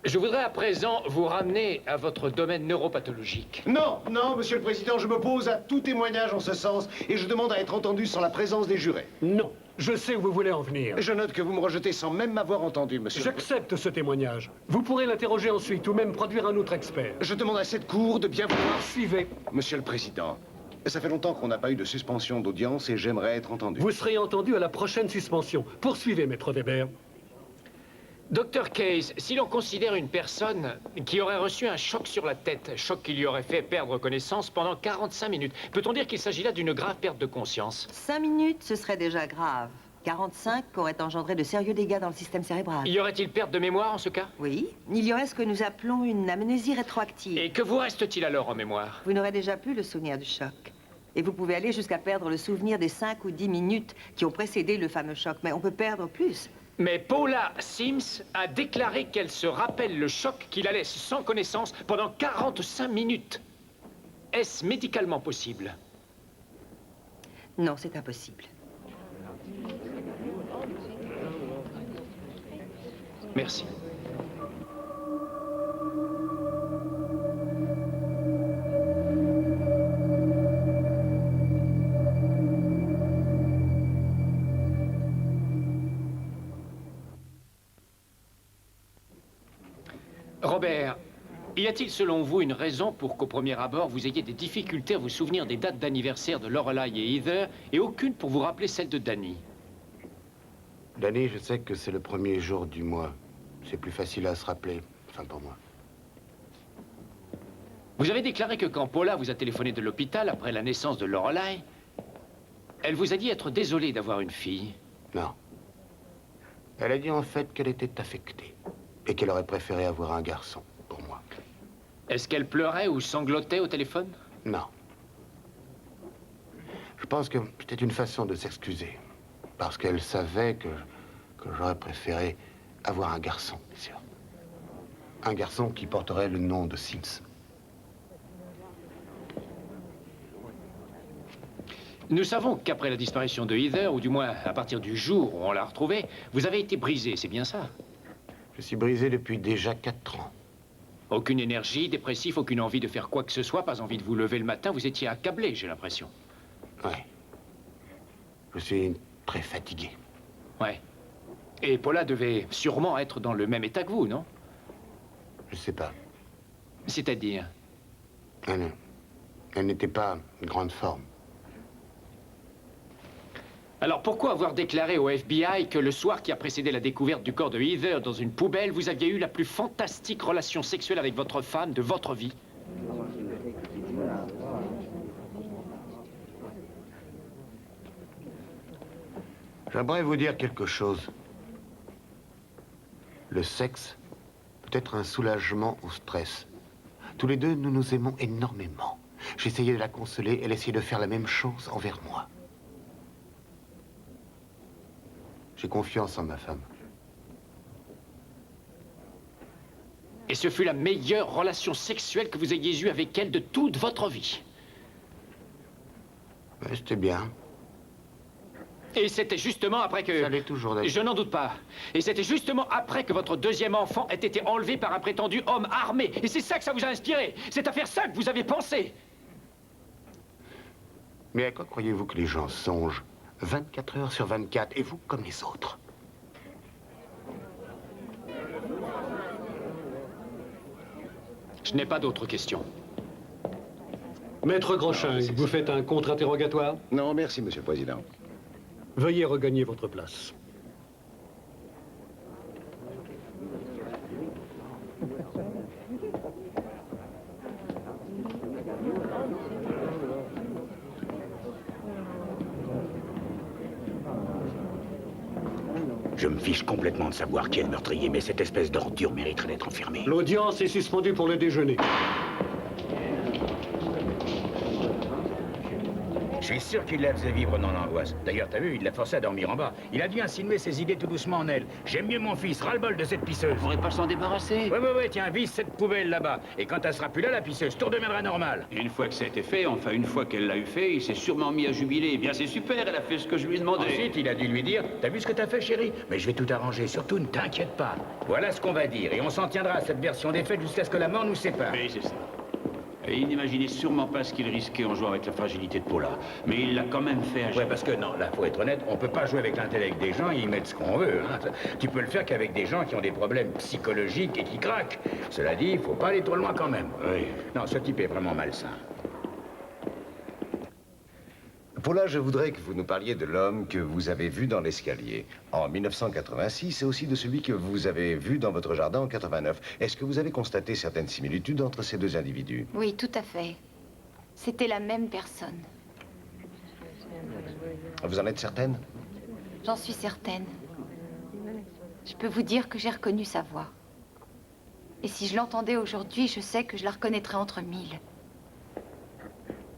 Je voudrais à présent vous ramener à votre domaine neuropathologique. Non, non, Monsieur le Président, je m'oppose à tout témoignage en ce sens et je demande à être entendu sans la présence des jurés. Non, je sais où vous voulez en venir. Je note que vous me rejetez sans même m'avoir entendu, monsieur. J'accepte ce témoignage. Vous pourrez l'interroger ensuite ou même produire un autre expert. Je demande à cette cour de bien vouloir... Suivez. Monsieur le Président, ça fait longtemps qu'on n'a pas eu de suspension d'audience et j'aimerais être entendu. Vous serez entendu à la prochaine suspension. Poursuivez, maître Weber. Docteur Case, si l'on considère une personne qui aurait reçu un choc sur la tête, choc qui lui aurait fait perdre connaissance pendant 45 minutes, peut-on dire qu'il s'agit là d'une grave perte de conscience? 5 minutes, ce serait déjà grave. 45 aurait engendré de sérieux dégâts dans le système cérébral. Y aurait-il perte de mémoire en ce cas? Oui. Il y aurait ce que nous appelons une amnésie rétroactive. Et que vous reste-t-il alors en mémoire? Vous n'aurez déjà plus le souvenir du choc. Et vous pouvez aller jusqu'à perdre le souvenir des 5 ou 10 minutes qui ont précédé le fameux choc. Mais on peut perdre plus. Mais Paula Sims a déclaré qu'elle se rappelle le choc qui la laisse sans connaissance pendant 45 minutes. Est-ce médicalement possible? Non, c'est impossible. Merci. Robert, y a-t-il selon vous une raison pour qu'au premier abord vous ayez des difficultés à vous souvenir des dates d'anniversaire de Lorelai et Heather et aucune pour vous rappeler celle de Danny? Danny, je sais que c'est le premier jour du mois. C'est plus facile à se rappeler, enfin pour moi. Vous avez déclaré que quand Paula vous a téléphoné de l'hôpital après la naissance de Lorelai, elle vous a dit être désolée d'avoir une fille. Non. Elle a dit en fait qu'elle était affectée et qu'elle aurait préféré avoir un garçon pour moi. Est-ce qu'elle pleurait ou sanglotait au téléphone? Non. Je pense que c'était une façon de s'excuser. Parce qu'elle savait que j'aurais préféré avoir un garçon, bien sûr. Un garçon qui porterait le nom de Sims. Nous savons qu'après la disparition de Heather, ou du moins à partir du jour où on l'a retrouvée, vous avez été brisé, c'est bien ça? Je suis brisé depuis déjà 4 ans. Aucune énergie, dépressif, aucune envie de faire quoi que ce soit, pas envie de vous lever le matin, vous étiez accablé, j'ai l'impression. Oui. Je suis très fatigué. Ouais. Et Paula devait sûrement être dans le même état que vous, non? Je sais pas. C'est-à-dire? Elle n'était pas en grande forme. Alors pourquoi avoir déclaré au FBI que le soir qui a précédé la découverte du corps de Heather dans une poubelle, vous aviez eu la plus fantastique relation sexuelle avec votre femme de votre vie? J'aimerais vous dire quelque chose. Le sexe peut être un soulagement au stress. Tous les deux, nous nous aimons énormément. J'essayais de la consoler, elle essayait de faire la même chose envers moi. J'ai confiance en ma femme. Et ce fut la meilleure relation sexuelle que vous ayez eue avec elle de toute votre vie? Ouais, c'était bien. Et c'était justement après que... Ça l'est toujours, d'ailleurs. Je n'en doute pas. Et c'était justement après que votre deuxième enfant ait été enlevé par un prétendu homme armé. Et c'est ça que ça vous a inspiré. C'est à faire ça que vous avez pensé. Mais à quoi croyez-vous que les gens songent 24 heures sur 24, et vous comme les autres? Je n'ai pas d'autres questions. Maître Grosjean, vous faites un contre-interrogatoire? Non, merci, Monsieur le Président. Veuillez regagner votre place. Je me fiche complètement de savoir qui est le meurtrier, mais cette espèce d'ordure mériterait d'être enfermée. L'audience est suspendue pour le déjeuner. Je suis sûr qu'il la faisait vivre dans l'angoisse. D'ailleurs, t'as vu, il l'a forcé à dormir en bas. Il a dû insinuer ses idées tout doucement en elle. J'aime mieux mon fils, ras-le-bol de cette pisseuse. Vous pourrez pas s'en débarrasser? Ouais, tiens, vise cette poubelle là-bas. Et quand elle sera plus là, la pisseuse, tout redeviendra normal. Et une fois que ça a été fait, enfin une fois qu'elle l'a eu fait, il s'est sûrement mis à jubiler. Eh bien, c'est super, elle a fait ce que je lui ai demandé. Ensuite, il a dû lui dire, t'as vu ce que t'as fait, chérie? Mais je vais tout arranger, surtout ne t'inquiète pas. Voilà ce qu'on va dire, et on s'en tiendra à cette version des faits jusqu'à ce que la mort nous sépare. Oui, c'est ça. Et il n'imaginait sûrement pas ce qu'il risquait en jouant avec la fragilité de Paula. Mais il l'a quand même fait agir. Ouais, parce que non, là, faut être honnête, on peut pas jouer avec l'intellect des gens et y mettre ce qu'on veut. Hein. Tu peux le faire qu'avec des gens qui ont des problèmes psychologiques et qui craquent. Cela dit, il faut pas aller trop loin quand même. Oui. Non, ce type est vraiment malsain. Paula, je voudrais que vous nous parliez de l'homme que vous avez vu dans l'escalier en 1986 et aussi de celui que vous avez vu dans votre jardin en 89. Est-ce que vous avez constaté certaines similitudes entre ces deux individus? Oui, tout à fait. C'était la même personne. Vous en êtes certaine? J'en suis certaine. Je peux vous dire que j'ai reconnu sa voix. Et si je l'entendais aujourd'hui, je sais que je la reconnaîtrais entre mille.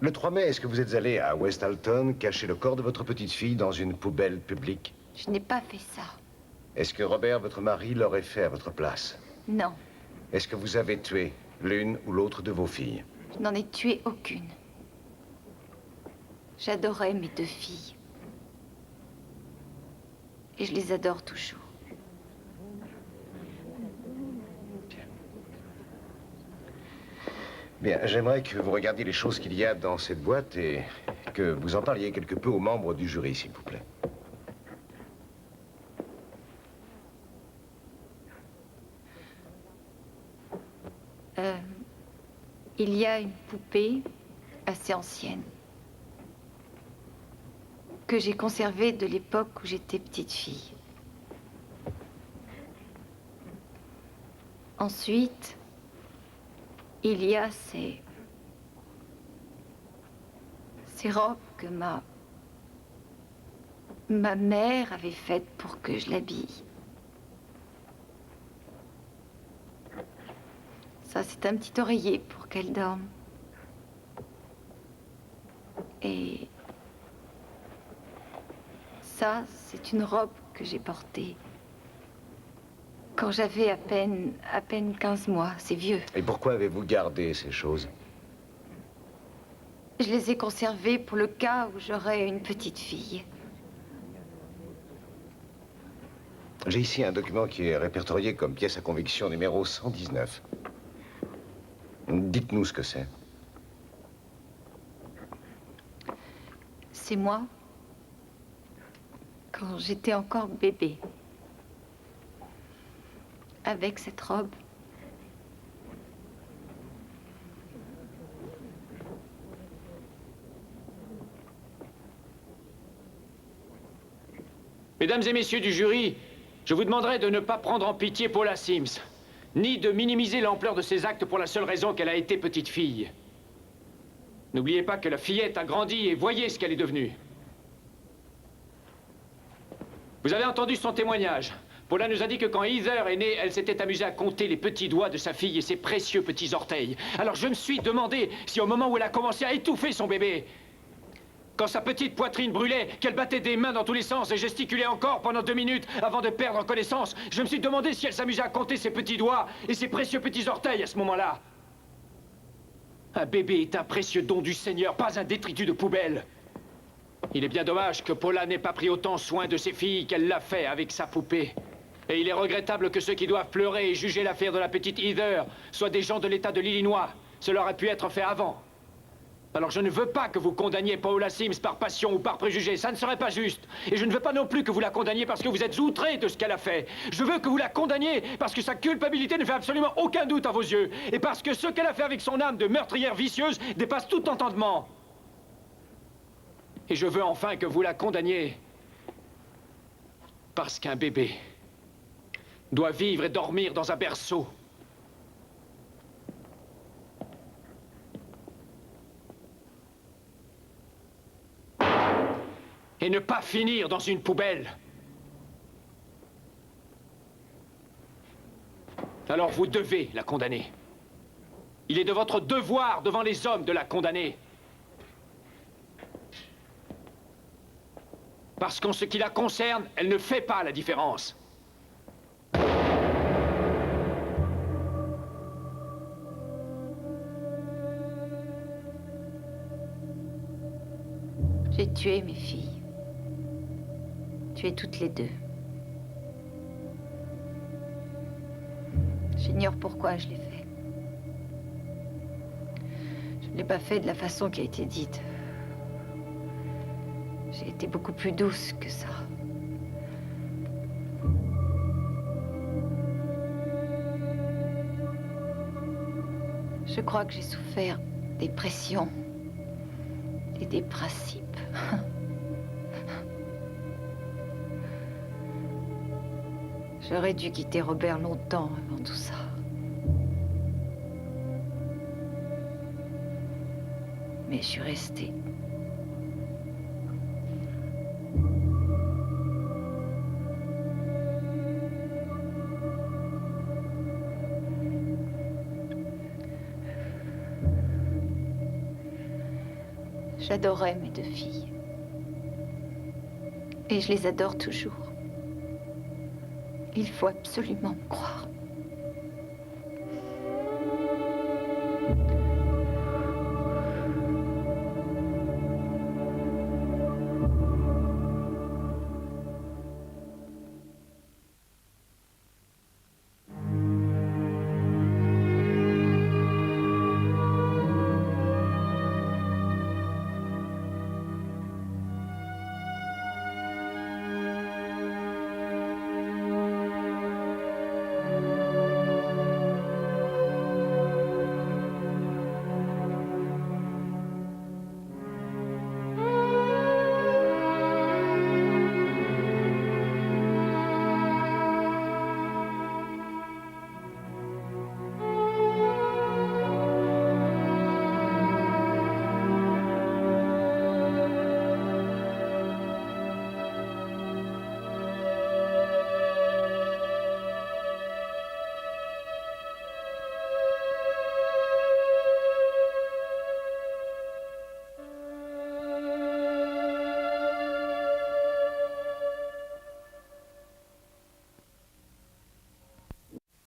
Le 3 mai, est-ce que vous êtes allé à West Alton cacher le corps de votre petite fille dans une poubelle publique? Je n'ai pas fait ça. Est-ce que Robert, votre mari, l'aurait fait à votre place? Non, Est-ce que vous avez tué l'une ou l'autre de vos filles? je n'en ai tué aucune. J'adorais mes deux filles. Et je les adore toujours. Bien, j'aimerais que vous regardiez les choses qu'il y a dans cette boîte et que vous en parliez quelque peu aux membres du jury, s'il vous plaît. Il y a une poupée assez ancienne que j'ai conservée de l'époque où j'étais petite fille. Ensuite, il y a ces robes que ma mère avait faites pour que je l'habille. Ça, c'est un petit oreiller pour qu'elle dorme. Et ça, c'est une robe que j'ai portée quand j'avais à peine 15 mois. C'est vieux. Et pourquoi avez-vous gardé ces choses? Je les ai conservées pour le cas où j'aurais une petite fille. J'ai ici un document qui est répertorié comme pièce à conviction numéro 119. Dites-nous ce que c'est. C'est moi, quand j'étais encore bébé, avec cette robe Mesdames et messieurs du jury, je vous demanderai de ne pas prendre en pitié Paula Sims, ni de minimiser l'ampleur de ses actes pour la seule raison qu'elle a été petite fille. N'oubliez pas que la fillette a grandi et voyez ce qu'elle est devenue. Vous avez entendu son témoignage. Paula nous a dit que quand Heather est née, elle s'était amusée à compter les petits doigts de sa fille et ses précieux petits orteils. Alors je me suis demandé si au moment où elle a commencé à étouffer son bébé, quand sa petite poitrine brûlait, qu'elle battait des mains dans tous les sens et gesticulait encore pendant 2 minutes avant de perdre connaissance, je me suis demandé si elle s'amusait à compter ses petits doigts et ses précieux petits orteils à ce moment-là. Un bébé est un précieux don du Seigneur, pas un détritus de poubelle. Il est bien dommage que Paula n'ait pas pris autant soin de ses filles qu'elle l'a fait avec sa poupée. Et il est regrettable que ceux qui doivent pleurer et juger l'affaire de la petite Heather soient des gens de l'État de l'Illinois. Cela aurait pu être fait avant. Alors je ne veux pas que vous condamniez Paula Sims par passion ou par préjugé, ça ne serait pas juste. Et je ne veux pas non plus que vous la condamniez parce que vous êtes outré de ce qu'elle a fait. Je veux que vous la condamniez parce que sa culpabilité ne fait absolument aucun doute à vos yeux. Et parce que ce qu'elle a fait avec son âme de meurtrière vicieuse dépasse tout entendement. Et je veux enfin que vous la condamniez parce qu'un bébé doit vivre et dormir dans un berceau. Et ne pas finir dans une poubelle. Alors vous devez la condamner. Il est de votre devoir devant les hommes de la condamner. Parce qu'en ce qui la concerne, elle ne fait pas la différence. J'ai tué mes filles. Tué toutes les deux. J'ignore pourquoi je l'ai fait. Je ne l'ai pas fait de la façon qui a été dite. J'ai été beaucoup plus douce que ça. Je crois que j'ai souffert des pressions et des principes. J'aurais dû quitter Robert longtemps avant tout ça. Mais je suis restée. J'adorais mes 2 filles. Et je les adore toujours. Il faut absolument me croire.